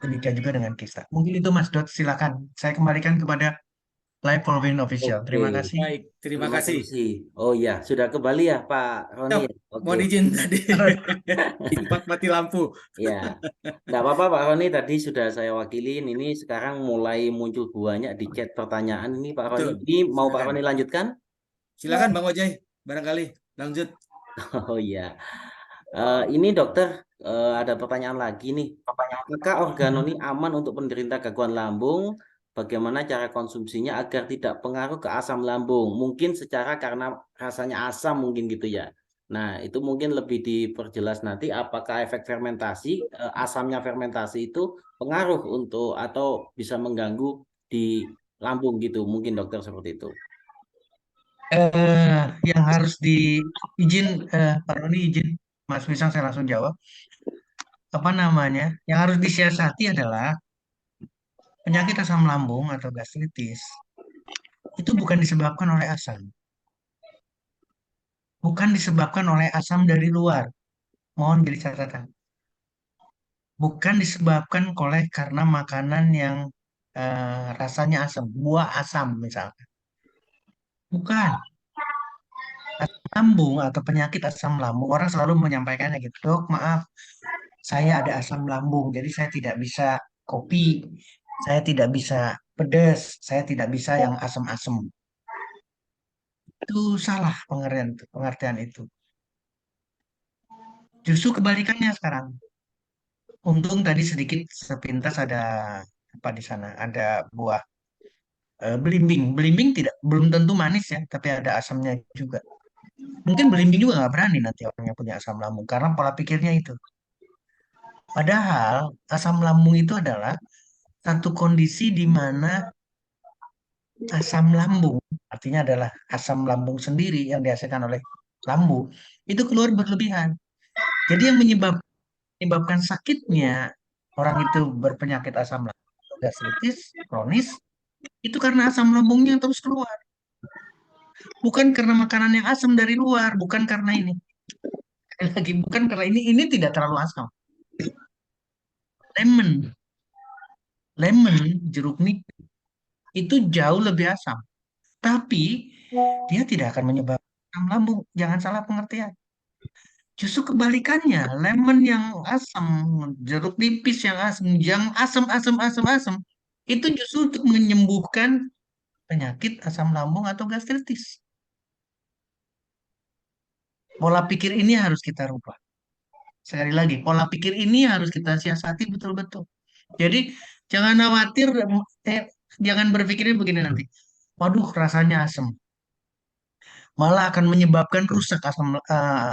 Demikian juga dengan kista. Mungkin itu Mas Dot, silakan. Saya kembalikan kepada Live Wolverine Official. Oke, Terima kasih. Baik, terima terima kasih. kasih. Oh ya, sudah kembali ya Pak Roni. Stop. Ya? Oke, Mohon izin tadi. Sempat mati lampu. ya. Nggak apa-apa Pak Roni, tadi sudah saya wakilin. Ini sekarang mulai muncul banyak di chat pertanyaan ini Pak Roni. Betul. Ini mau Pak Silakan. Roni lanjutkan? Silakan Bang Ojai, barangkali lanjut. Oh iya. Ini dokter, ada pertanyaan lagi nih. Apakah organoni aman untuk penderita gangguan lambung? Bagaimana cara konsumsinya agar tidak pengaruh ke asam lambung? Mungkin secara karena rasanya asam mungkin gitu ya. Nah, itu mungkin lebih diperjelas nanti apakah efek fermentasi, asamnya fermentasi itu pengaruh untuk atau bisa mengganggu di lambung gitu. Mungkin dokter seperti itu. Yang harus izin Pak Roni izin Mas Wisang saya langsung jawab. Apa namanya? Yang harus disiasati adalah penyakit asam lambung atau gastritis itu bukan disebabkan oleh asam, bukan disebabkan oleh asam dari luar. Mohon jadi catatan. Bukan disebabkan oleh karena makanan yang rasanya asam, buah asam misalkan. Bukan. Asam lambung atau penyakit asam lambung orang selalu menyampaikannya gitu, dok maaf saya ada asam lambung jadi saya tidak bisa kopi, saya tidak bisa pedas, saya tidak bisa yang asam-asam. Itu salah pengertian itu. Justru kebalikannya sekarang. Untung tadi sedikit sepintas ada apa di sana, ada buah belimbing. Belimbing tidak belum tentu manis ya, tapi ada asamnya juga. Mungkin belimbing juga nggak berani nanti orang yang punya asam lambung karena pola pikirnya itu. Padahal asam lambung itu adalah satu kondisi di mana asam lambung, artinya adalah asam lambung sendiri yang dihasilkan oleh lambung, itu keluar berlebihan. Jadi yang menyebabkan sakitnya orang itu berpenyakit asam lambung, gastritis, kronis, itu karena asam lambungnya yang terus keluar. Bukan karena makanan yang asam dari luar, bukan karena ini. Sekali lagi, bukan karena ini tidak terlalu asam. Lemon, lemon, jeruk nipis, itu jauh lebih asam. Tapi dia tidak akan menyebabkan asam lambung. Jangan salah pengertian. Justru kebalikannya, lemon yang asam, jeruk nipis yang asam, itu justru untuk menyembuhkan penyakit asam lambung atau gastritis. Pola pikir ini harus kita rubah. Sekali lagi, pola pikir ini harus kita siasati betul-betul. Jadi jangan khawatir, eh, jangan berpikirnya begini nanti. Waduh, rasanya asam. Malah akan menyebabkan rusak asam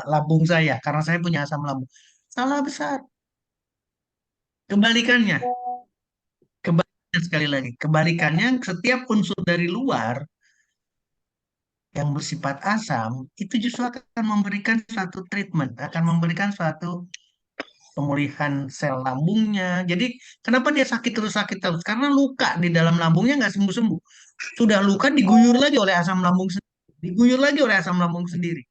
lambung saya karena saya punya asam lambung. Salah besar. Kebalikannya, kebalikannya sekali lagi, kebalikannya setiap unsur dari luar yang bersifat asam itu justru akan memberikan suatu treatment, akan memberikan suatu pemulihan sel lambungnya. Jadi kenapa dia sakit terus? Karena luka di dalam lambungnya nggak sembuh-sembuh. Sudah luka diguyur lagi oleh asam lambung sendiri. Diguyur lagi oleh asam lambung sendiri.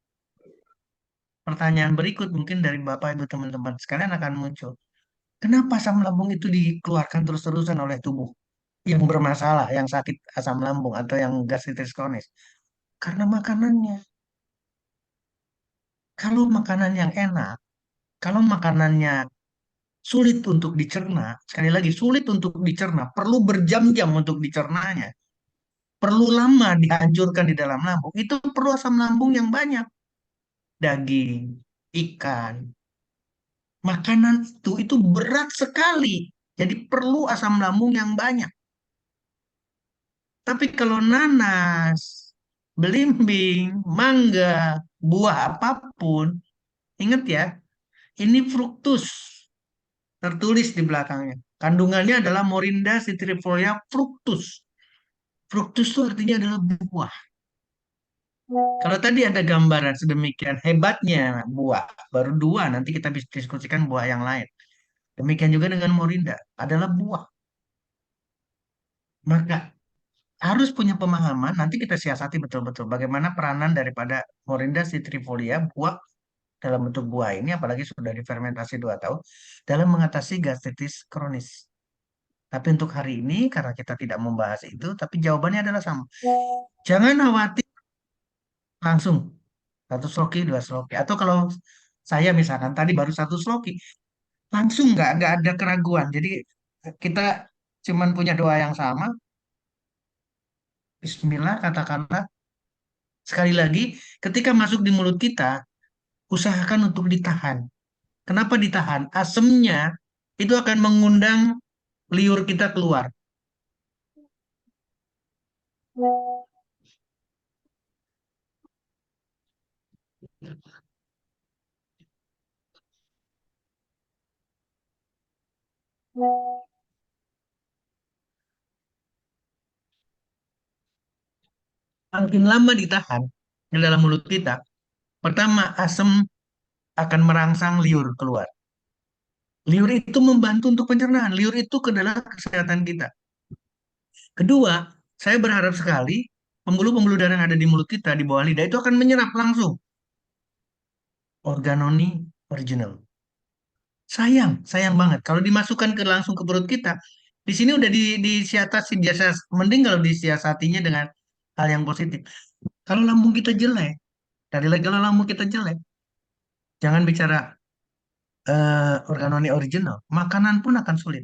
Pertanyaan berikut mungkin dari Bapak Ibu teman-teman sekalian akan muncul. Kenapa asam lambung itu dikeluarkan terus-terusan oleh tubuh yang bermasalah, yang sakit asam lambung atau yang gastritis kronis? Karena makanannya. Kalau makanan yang enak, kalau makanannya sulit untuk dicerna, sekali lagi sulit untuk dicerna, perlu berjam-jam untuk dicernanya, perlu lama dihancurkan di dalam lambung, itu perlu asam lambung yang banyak. Daging, ikan, makanan itu berat sekali. Jadi perlu asam lambung yang banyak. Tapi kalau nanas, belimbing, mangga, buah apapun, ingat ya, ini fruktus tertulis di belakangnya. Kandungannya adalah Morinda citrifolia fructus. Fructus itu artinya adalah buah. Kalau tadi ada gambaran sedemikian hebatnya buah, baru dua, nanti kita bisa diskusikan buah yang lain. Demikian juga dengan Morinda, adalah buah. Maka harus punya pemahaman, nanti kita siasati betul-betul bagaimana peranan daripada Morinda citrifolia, buah dalam bentuk buah ini, apalagi sudah difermentasi 2 tahun, dalam mengatasi gastritis kronis. Tapi untuk hari ini, karena kita tidak membahas itu, tapi jawabannya adalah sama. Jangan khawatir langsung, 1 sloki, 2 sloki. Atau kalau saya misalkan tadi baru 1 sloki, langsung nggak ada keraguan. Jadi kita cuman punya doa yang sama, Bismillah, katakanlah. Sekali lagi, ketika masuk di mulut kita, usahakan untuk ditahan. Kenapa ditahan? Asemnya itu akan mengundang liur kita keluar. Makin lama ditahan di dalam mulut kita, pertama asam akan merangsang liur keluar. Liur itu membantu untuk pencernaan. Liur itu adalah kesehatan kita. Kedua, saya berharap sekali pembuluh-pembuluh darah yang ada di mulut kita, di bawah lidah itu akan menyerap langsung organoni original. Sayang banget. Kalau dimasukkan ke langsung ke perut kita, di sini udah disiasati biasa. Mending kalau disiasatinya dengan hal yang positif. Kalau lambung kita jelek, dari lagi kalau lambung kita jelek, jangan bicara organoni original, makanan pun akan sulit.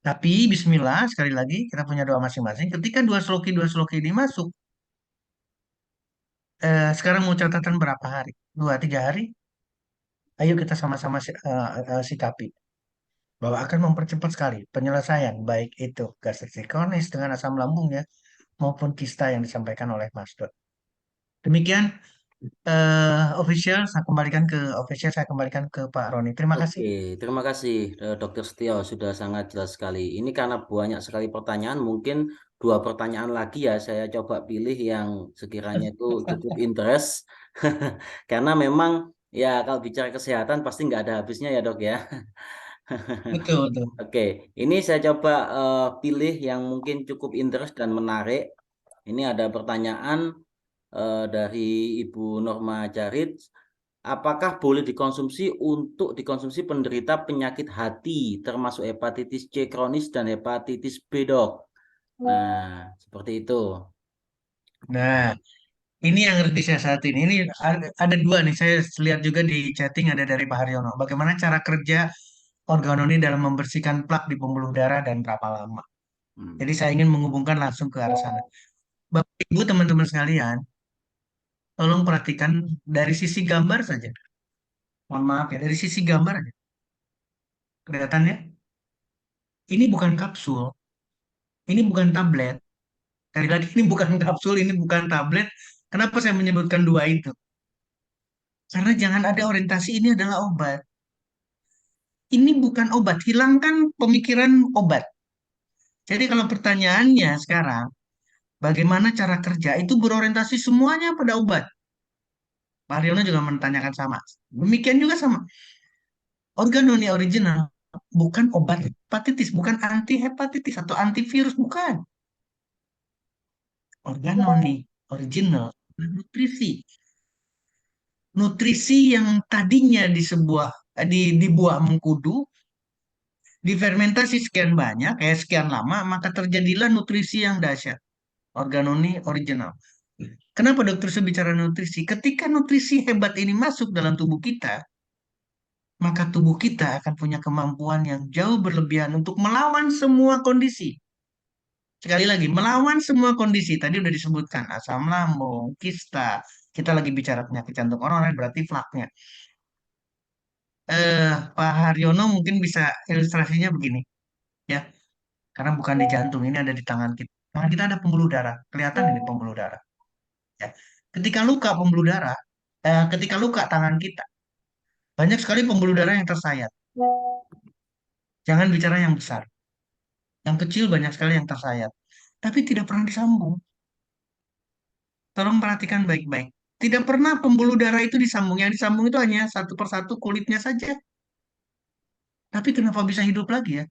Tapi Bismillah, sekali lagi kita punya doa masing-masing. Ketika 2 sloki ini masuk, sekarang mau catatan berapa hari? 2, 3 hari? Ayo kita sama-sama sikapi bahwa akan mempercepat sekali penyelesaian baik itu gastritis kronis dengan asam lambungnya maupun kista yang disampaikan oleh Mas Dot. Demikian official saya kembalikan ke Pak Roni. Terima kasih. Oke, terima kasih Dokter Setio, sudah sangat jelas sekali. Ini karena banyak sekali pertanyaan, mungkin 2 pertanyaan lagi ya saya coba pilih yang sekiranya itu cukup interest. Karena memang ya kalau bicara kesehatan pasti nggak ada habisnya ya dok ya. Betul, betul. Oke, ini saya coba pilih yang mungkin cukup interest dan menarik. Ini ada pertanyaan dari Ibu Norma Jarit. Apakah boleh dikonsumsi penderita penyakit hati, termasuk hepatitis C kronis dan hepatitis B, dok? Nah, seperti itu. Nah, ini yang harus disiasatin. Ini ada 2 nih. Saya lihat juga di chatting ada dari Pak Haryono. Bagaimana cara kerja organoni dalam membersihkan plak di pembuluh darah dan berapa lama. Hmm. Jadi saya ingin menghubungkan langsung ke arah sana. Bapak Ibu teman-teman sekalian, tolong perhatikan dari sisi gambar saja. Mohon maaf ya, dari sisi gambar aja. Kelihatannya, ini bukan kapsul, ini bukan tablet. Sekali lagi, ini bukan kapsul, ini bukan tablet. Kenapa saya menyebutkan 2 itu? Karena jangan ada orientasi ini adalah obat. Ini bukan obat, hilangkan pemikiran obat. Jadi kalau pertanyaannya sekarang, bagaimana cara kerja itu berorientasi semuanya pada obat. Pak Haryono juga menanyakan sama. Demikian juga sama. Organoni original bukan obat hepatitis, bukan anti hepatitis atau antivirus, bukan. Organoni original nutrisi. Nutrisi yang tadinya di buah mengkudu Difermentasi sekian banyak, sekian lama, maka terjadilah nutrisi yang dahsyat. Organoni original. Kenapa dokter saya bicara nutrisi? Ketika nutrisi hebat ini masuk dalam tubuh kita, maka tubuh kita akan punya kemampuan yang jauh berlebihan untuk melawan semua kondisi. Sekali lagi, melawan semua kondisi. Tadi udah disebutkan asam lambung, kista. Kita lagi bicara penyakit jantung koroner, berarti flaknya. Pak Haryono mungkin bisa ilustrasinya begini, ya. Karena bukan di jantung, ini ada di tangan kita. Tangan kita ada pembuluh darah. Kelihatan ini pembuluh darah. Ya. Ketika luka tangan kita, banyak sekali pembuluh darah yang tersayat. Jangan bicara yang besar. Yang kecil banyak sekali yang tersayat. Tapi tidak pernah disambung. Tolong perhatikan baik-baik. Tidak pernah pembuluh darah itu disambung. Yang disambung itu hanya satu persatu kulitnya saja. Tapi kenapa bisa hidup lagi ya?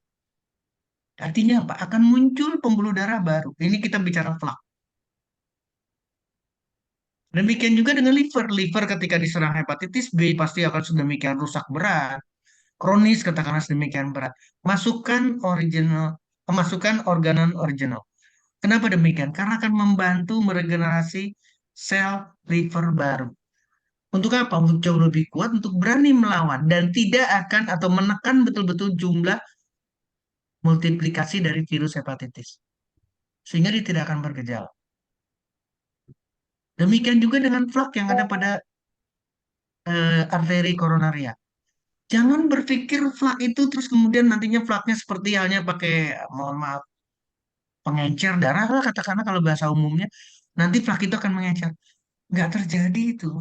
Artinya apa? Akan muncul pembuluh darah baru. Ini kita bicara flak. Demikian juga dengan liver. Liver ketika diserang hepatitis B pasti akan sedemikian rusak berat. Kronis katakanlah sedemikian berat. Masukkan organon original. Kenapa demikian? Karena akan membantu meregenerasi sel liver baru. Untuk apa? Untuk jauh lebih kuat, untuk berani melawan dan tidak akan atau menekan betul-betul jumlah multiplikasi dari virus hepatitis. Sehingga dia tidak akan bergejala. Demikian juga dengan flak yang ada pada arteri koronaria. Jangan berpikir flak itu terus kemudian nantinya flaknya seperti halnya pakai, mohon maaf, pengencer darah lah katakanlah kalau bahasa umumnya. Nanti flak itu akan mengencer. Nggak terjadi itu.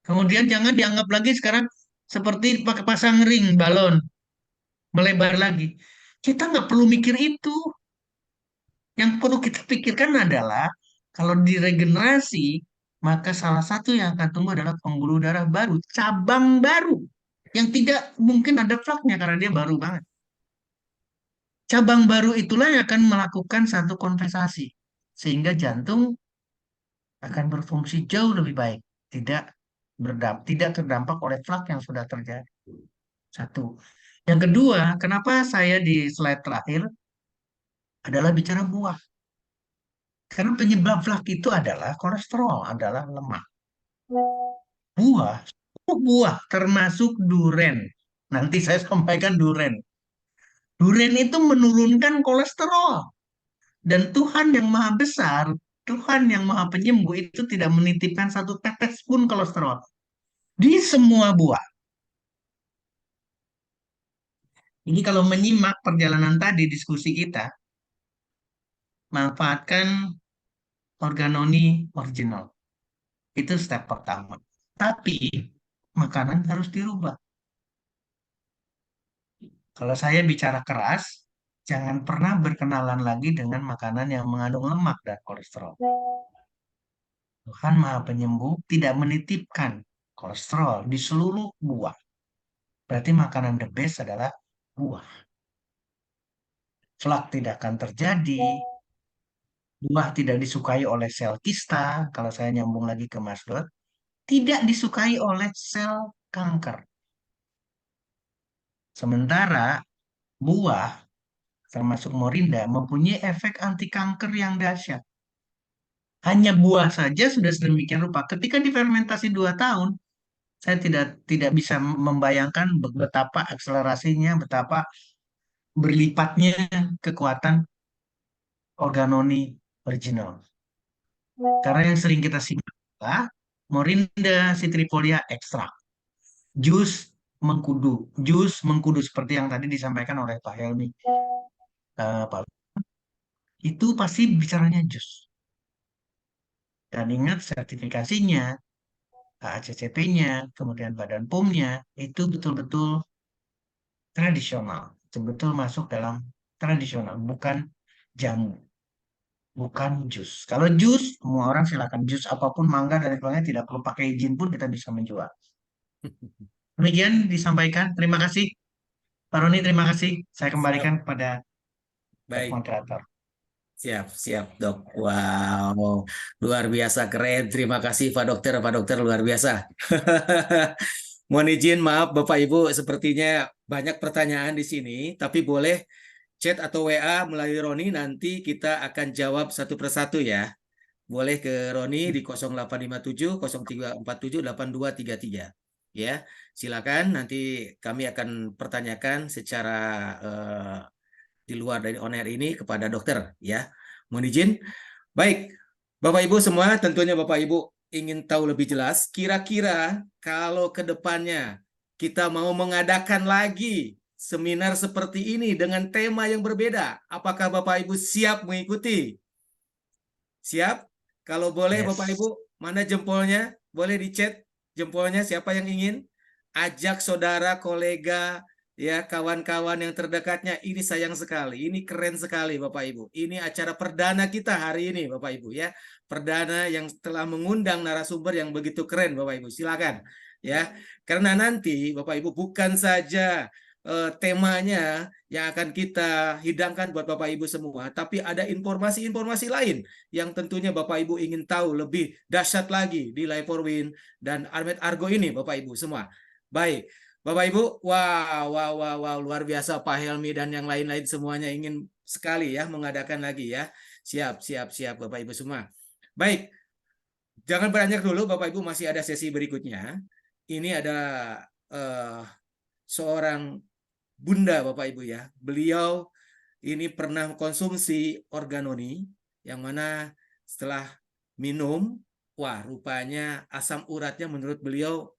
Kemudian jangan dianggap lagi sekarang seperti pakai pasang ring balon melebar lagi. Kita nggak perlu mikir itu. Yang perlu kita pikirkan adalah kalau diregenerasi, maka salah satu yang akan tumbuh adalah pembuluh darah baru, cabang baru yang tidak mungkin ada flaknya karena dia baru banget. Cabang baru itulah yang akan melakukan satu konversasi sehingga jantung akan berfungsi jauh lebih baik, tidak terdampak oleh flak yang sudah terjadi. Satu. Yang kedua, kenapa saya di slide terakhir adalah bicara buah. Karena penyebab flak itu adalah kolesterol, adalah lemak. Buah, buah termasuk duren. Nanti saya sampaikan duren. Duren itu menurunkan kolesterol. Dan Tuhan yang maha besar, Tuhan yang maha penyembuh itu tidak menitipkan satu tetes pun kolesterol di semua buah. Ini kalau menyimak perjalanan tadi diskusi kita, manfaatkan organoni original. Itu step pertama. Tapi makanan harus dirubah. Kalau saya bicara keras, jangan pernah berkenalan lagi dengan makanan yang mengandung lemak dan kolesterol. Tuhan Maha Penyembuh tidak menitipkan kolesterol di seluruh buah. Berarti makanan the best adalah buah. Flak tidak akan terjadi. Buah tidak disukai oleh sel kista. Kalau saya nyambung lagi ke Mas Dot, tidak disukai oleh sel kanker. Sementara buah, termasuk morinda, mempunyai efek anti kanker yang dahsyat. Hanya buah saja sudah sedemikian rupa. Ketika difermentasi 2 tahun, saya tidak bisa membayangkan betapa akselerasinya, betapa berlipatnya kekuatan organoni original. Karena yang sering kita simak adalah morinda citrifolia ekstrak, jus mengkudu seperti yang tadi disampaikan oleh Pak Helmi. Pak, itu pasti bicaranya jus. Dan ingat sertifikasinya, ACCP-nya, kemudian Badan POM-nya, itu betul-betul tradisional. Betul-betul masuk dalam tradisional, bukan jamu. Bukan jus. Kalau jus, semua orang silakan jus apapun, mangga dan sebagainya, tidak perlu pakai izin pun kita bisa menjual. Demikian disampaikan. Terima kasih. Pak Roni, terima kasih. Saya kembalikan kepada Baik. moderator. Siap, Dok. Wow, luar biasa keren. Terima kasih Pak Dokter luar biasa. Mohon izin, maaf Bapak Ibu, sepertinya banyak pertanyaan di sini, tapi boleh chat atau WA melalui Roni, nanti kita akan jawab satu persatu ya. Boleh ke Roni di 0857 0347 8233. Ya, silakan nanti kami akan pertanyakan secara di luar dari on air ini kepada dokter ya. Mohon izin. Baik, Bapak Ibu semua, tentunya Bapak Ibu ingin tahu lebih jelas, kira-kira kalau ke depannya kita mau mengadakan lagi seminar seperti ini dengan tema yang berbeda, apakah Bapak Ibu siap mengikuti? Siap? Kalau boleh Yes. Bapak Ibu, mana jempolnya? Boleh di chat jempolnya siapa yang ingin? Ajak saudara, kolega, ya kawan-kawan yang terdekatnya. Ini sayang sekali, ini keren sekali Bapak Ibu. Ini acara perdana kita hari ini Bapak Ibu ya. Perdana yang telah mengundang narasumber yang begitu keren Bapak Ibu. Silakan ya. Karena nanti Bapak Ibu bukan saja temanya yang akan kita hidangkan buat Bapak Ibu semua, tapi ada informasi-informasi lain yang tentunya Bapak Ibu ingin tahu lebih dahsyat lagi di Life for Win dan Armet Argo ini Bapak Ibu semua. Baik, Bapak Ibu, wow, luar biasa Pak Helmi dan yang lain-lain semuanya ingin sekali ya mengadakan lagi ya. Siap Bapak Ibu semua. Baik, jangan beranjak dulu Bapak Ibu, masih ada sesi berikutnya. Ini ada seorang Bunda Bapak Ibu ya. Beliau ini pernah konsumsi organoni yang mana setelah minum, wah rupanya asam uratnya menurut beliau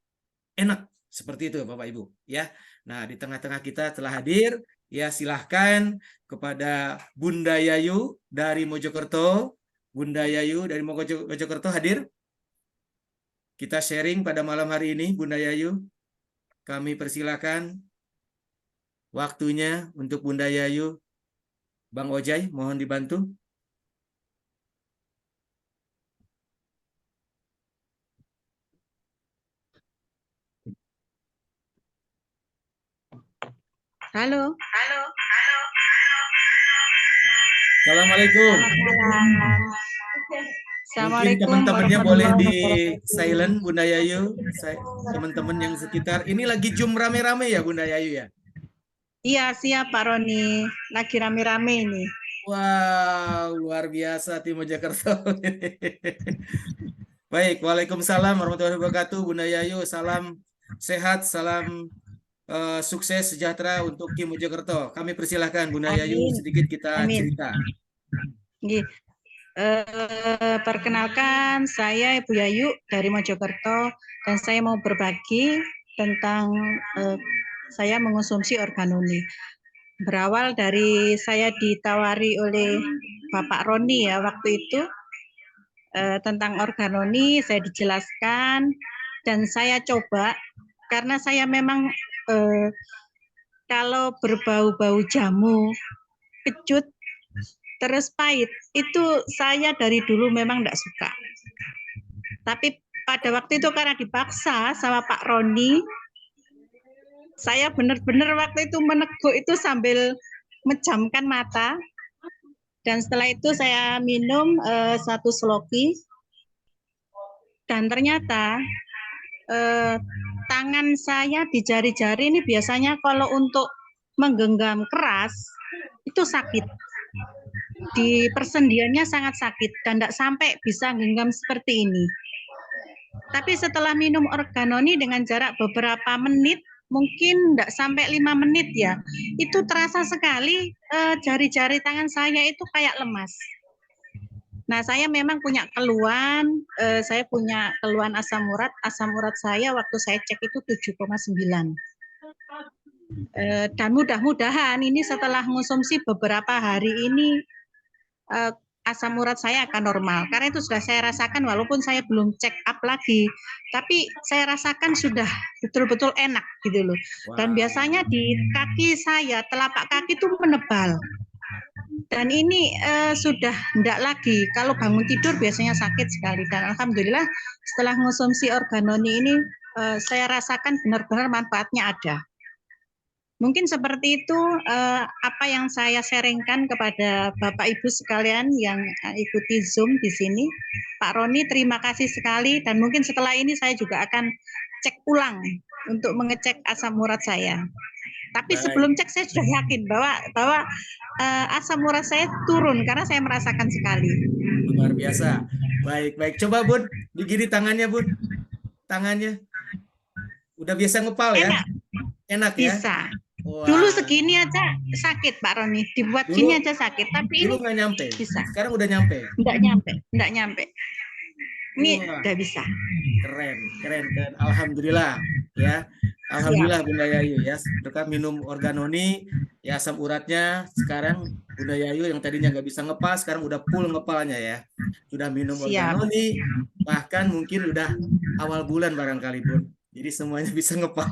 enak. Seperti itu Bapak Ibu ya. Nah, di tengah-tengah kita telah hadir ya, silahkan kepada Bunda Yayu dari Mojokerto. Bunda Yayu dari Mojokerto hadir. Kita sharing pada malam hari ini Bunda Yayu. Kami persilakan waktunya untuk Bunda Yayu. Bang Ojai, mohon dibantu. Halo. Assalamualaikum. Mungkin teman-temannya boleh di silent Bunda Yayu, teman-teman yang sekitar. Ini lagi Zoom rame-rame ya Bunda Yayu ya? Iya, siap Pak Roni. Lagi rame-rame ini. Wow, luar biasa tim Mojokerto. Baik, Waalaikumsalam warahmatullahi wabarakatuh Bunda Yayu. Salam sehat, salam sukses sejahtera untuk Kim Mojokerto. Kami persilahkan Bunda Yayu, sedikit kita cerita. Perkenalkan, saya Ibu Yayu dari Mojokerto dan saya mau berbagi tentang saya mengonsumsi organoni. Berawal dari saya ditawari oleh Bapak Roni ya waktu itu tentang organoni, saya dijelaskan dan saya coba karena saya memang kalau berbau-bau jamu, kecut, terus pahit, itu saya dari dulu memang tidak suka. Tapi pada waktu itu karena dipaksa sama Pak Roni, saya benar-benar waktu itu meneguk itu sambil menjamkan mata. Dan setelah itu saya minum 1 sloki. Dan ternyata tangan saya di jari-jari ini biasanya kalau untuk menggenggam keras itu sakit. Di persendiannya sangat sakit dan tidak sampai bisa genggam seperti ini. Tapi setelah minum organoni dengan jarak beberapa menit, mungkin tidak sampai 5 menit ya, itu terasa sekali jari-jari tangan saya itu kayak lemas. Nah, saya memang punya keluhan, saya punya keluhan asam urat saya waktu saya cek itu 7,9. Dan mudah-mudahan ini setelah mengonsumsi beberapa hari ini asam urat saya akan normal. Karena itu sudah saya rasakan walaupun saya belum check up lagi, tapi saya rasakan sudah betul-betul enak gitu loh. Dan biasanya di kaki saya, telapak kaki itu menebal. Dan ini sudah tidak lagi. Kalau bangun tidur biasanya sakit sekali. Dan alhamdulillah setelah mengonsumsi organoni ini saya rasakan benar-benar manfaatnya ada. Mungkin seperti itu apa yang saya sharingkan kepada Bapak Ibu sekalian yang ikuti Zoom di sini. Pak Roni, terima kasih sekali dan mungkin setelah ini saya juga akan cek ulang untuk mengecek asam urat saya. Tapi Baik. sebelum cek saya sudah yakin bahwa asam urat saya turun karena saya merasakan sekali. Luar biasa. Baik, baik. Coba Bun, digini tangannya Bun. Tangannya. Udah biasa ngepal ya? Enak, Enak ya? bisa. Wah. Dulu segini aja sakit Pak Roni, dibuat Dulu- gini aja sakit, tapi Dulu ini nggak nyampe. bisa. Sekarang udah nyampe. Enggak nyampe. Ini Wah. udah bisa. Keren. Alhamdulillah ya. Alhamdulillah Bunda Yayu ya. Berkat minum Organoni, ya asam uratnya sekarang Bunda Yayu yang tadinya nggak bisa ngepal, sekarang udah full ngepalnya ya. Sudah minum Siap. Organoni, bahkan mungkin udah awal bulan barangkali Bun. Jadi semuanya bisa ngepal.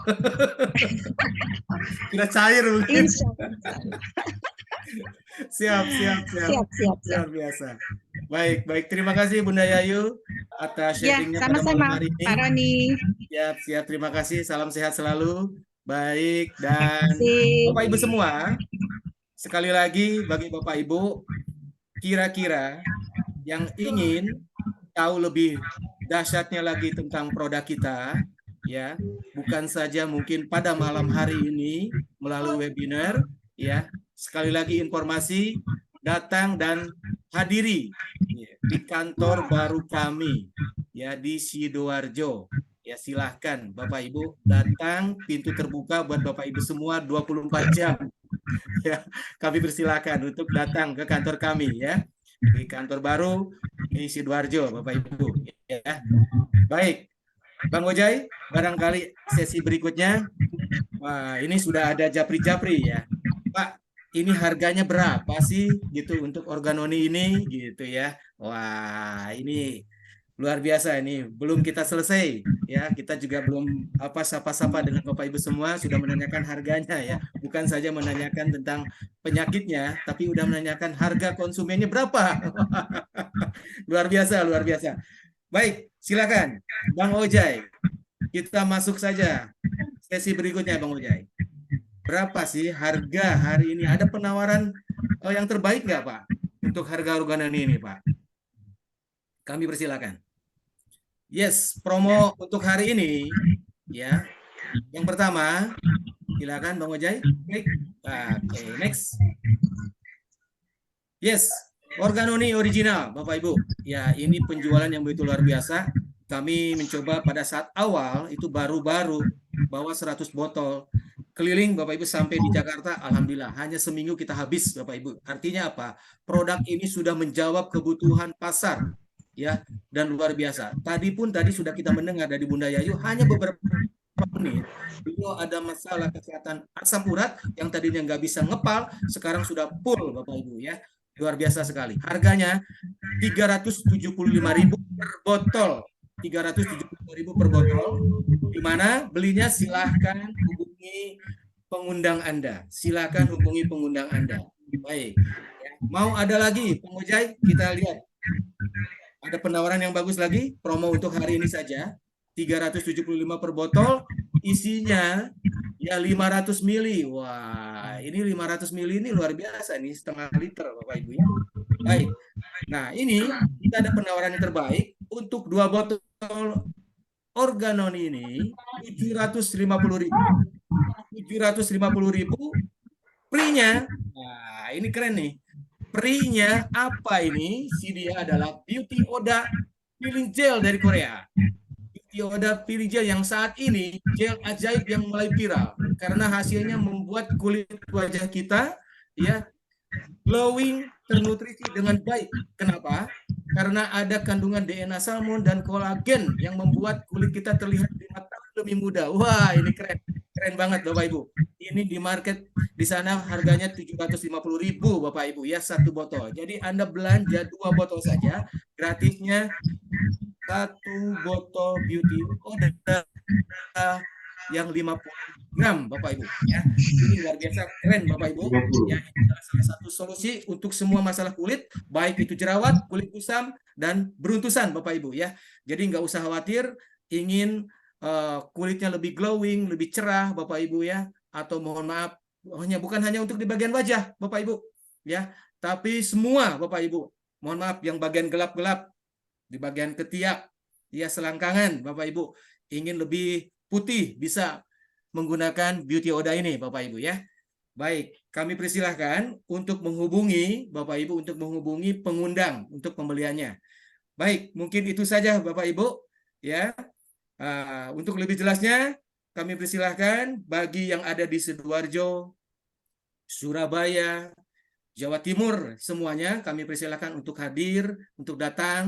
Sudah cair mungkin. Insya Allah. Siap. Siap. Luar biasa. Baik. Terima kasih Bunda Yayu atas Ya, sharingnya pada malam sama-sama hari ini. Pak Roni. Siap. Terima kasih. Salam sehat selalu. Baik, dan Sip. Bapak Ibu semua, sekali lagi bagi Bapak Ibu, kira-kira yang ingin tahu lebih dahsyatnya lagi tentang produk kita, ya, bukan saja mungkin pada malam hari ini melalui webinar, ya, sekali lagi informasi, datang dan hadiri di kantor baru kami, ya, di Sidoarjo. Ya, silahkan Bapak Ibu datang, pintu terbuka buat Bapak Ibu semua 24 jam. Ya, kami persilakan untuk datang ke kantor kami ya. Di kantor baru di Sidoarjo Bapak Ibu ya. Baik. Bang Ojai, barangkali sesi berikutnya. Wah, ini sudah ada japri-japri ya. Pak, ini harganya berapa sih gitu untuk Organoni ini gitu ya. Wah, ini luar biasa ini, belum kita selesai ya, kita juga belum sapa-sapa dengan Bapak Ibu semua, sudah menanyakan harganya ya, bukan saja menanyakan tentang penyakitnya, tapi udah menanyakan harga konsumennya berapa. Luar biasa. Baik, silakan Bang Ojai, kita masuk saja sesi berikutnya Bang Ojai. Berapa sih harga hari ini? Ada penawaran yang terbaik nggak Pak untuk harga Organoni ini Pak? Kami persilakan. Yes, promo untuk hari ini ya. Yang pertama, silakan Bang Ojai. Oke, next. Yes, Organoni original, Bapak Ibu. Ya, ini penjualan yang begitu luar biasa. Kami mencoba pada saat awal itu baru-baru bawa 100 botol keliling Bapak Ibu sampai di Jakarta. Alhamdulillah, hanya seminggu kita habis Bapak Ibu. Artinya apa? Produk ini sudah menjawab kebutuhan pasar. Ya, dan luar biasa. Tadi sudah kita mendengar dari Bunda Yayu, hanya beberapa menit beliau ada masalah kesehatan asam urat yang tadinya nggak bisa ngepal, sekarang sudah full Bapak Ibu ya. Luar biasa sekali. Harganya 375.000 per botol. 375.000 per botol. Di mana belinya silahkan hubungi pengundang Anda. Silahkan hubungi pengundang Anda. Baik. Mau ada lagi, Bang Ojai? Kita lihat. Ada penawaran yang bagus lagi, promo untuk hari ini saja. 375 per botol, isinya ya 500 mili. Wah, ini 500 mili ini luar biasa nih, setengah liter Bapak Ibu ya. Baik. Nah, ini kita ada penawaran yang terbaik untuk 2 botol Organoni ini 750.000. 750.000 free-nya. Nah, ini keren nih. Free-nya apa ini? Si dia adalah Beauty Oda Peeling Gel dari Korea. Beauty Oda Peeling Gel yang saat ini gel ajaib yang mulai viral karena hasilnya membuat kulit wajah kita ya glowing, ternutrisi dengan baik. Kenapa? Karena ada kandungan DNA salmon dan kolagen yang membuat kulit kita terlihat 5 tahun lebih muda. Wah, ini keren. Keren banget Bapak Ibu. Ini di market di sana harganya 750.000 Bapak Ibu ya, 1 botol. Jadi Anda belanja 2 botol saja, gratisnya 1 botol Beauty Oda yang 50 gram Bapak Ibu ya. Ini luar biasa keren Bapak Ibu ya. Ini salah satu solusi untuk semua masalah kulit, baik itu jerawat, kulit kusam dan beruntusan Bapak Ibu ya. Jadi nggak usah khawatir ingin kulitnya lebih glowing, lebih cerah Bapak Ibu ya, atau mohon maaf bukan hanya untuk di bagian wajah Bapak Ibu ya, tapi semua Bapak Ibu. Mohon maaf yang bagian gelap-gelap di bagian ketiak ya, selangkangan Bapak Ibu ingin lebih putih bisa menggunakan Beauty Oda ini, Bapak Ibu ya. Baik, kami persilahkan untuk menghubungi Bapak Ibu untuk menghubungi pengundang untuk pembeliannya. Baik, mungkin itu saja Bapak Ibu ya. Untuk lebih jelasnya kami persilahkan bagi yang ada di Sidoarjo, Surabaya, Jawa Timur, semuanya kami persilahkan untuk hadir, untuk datang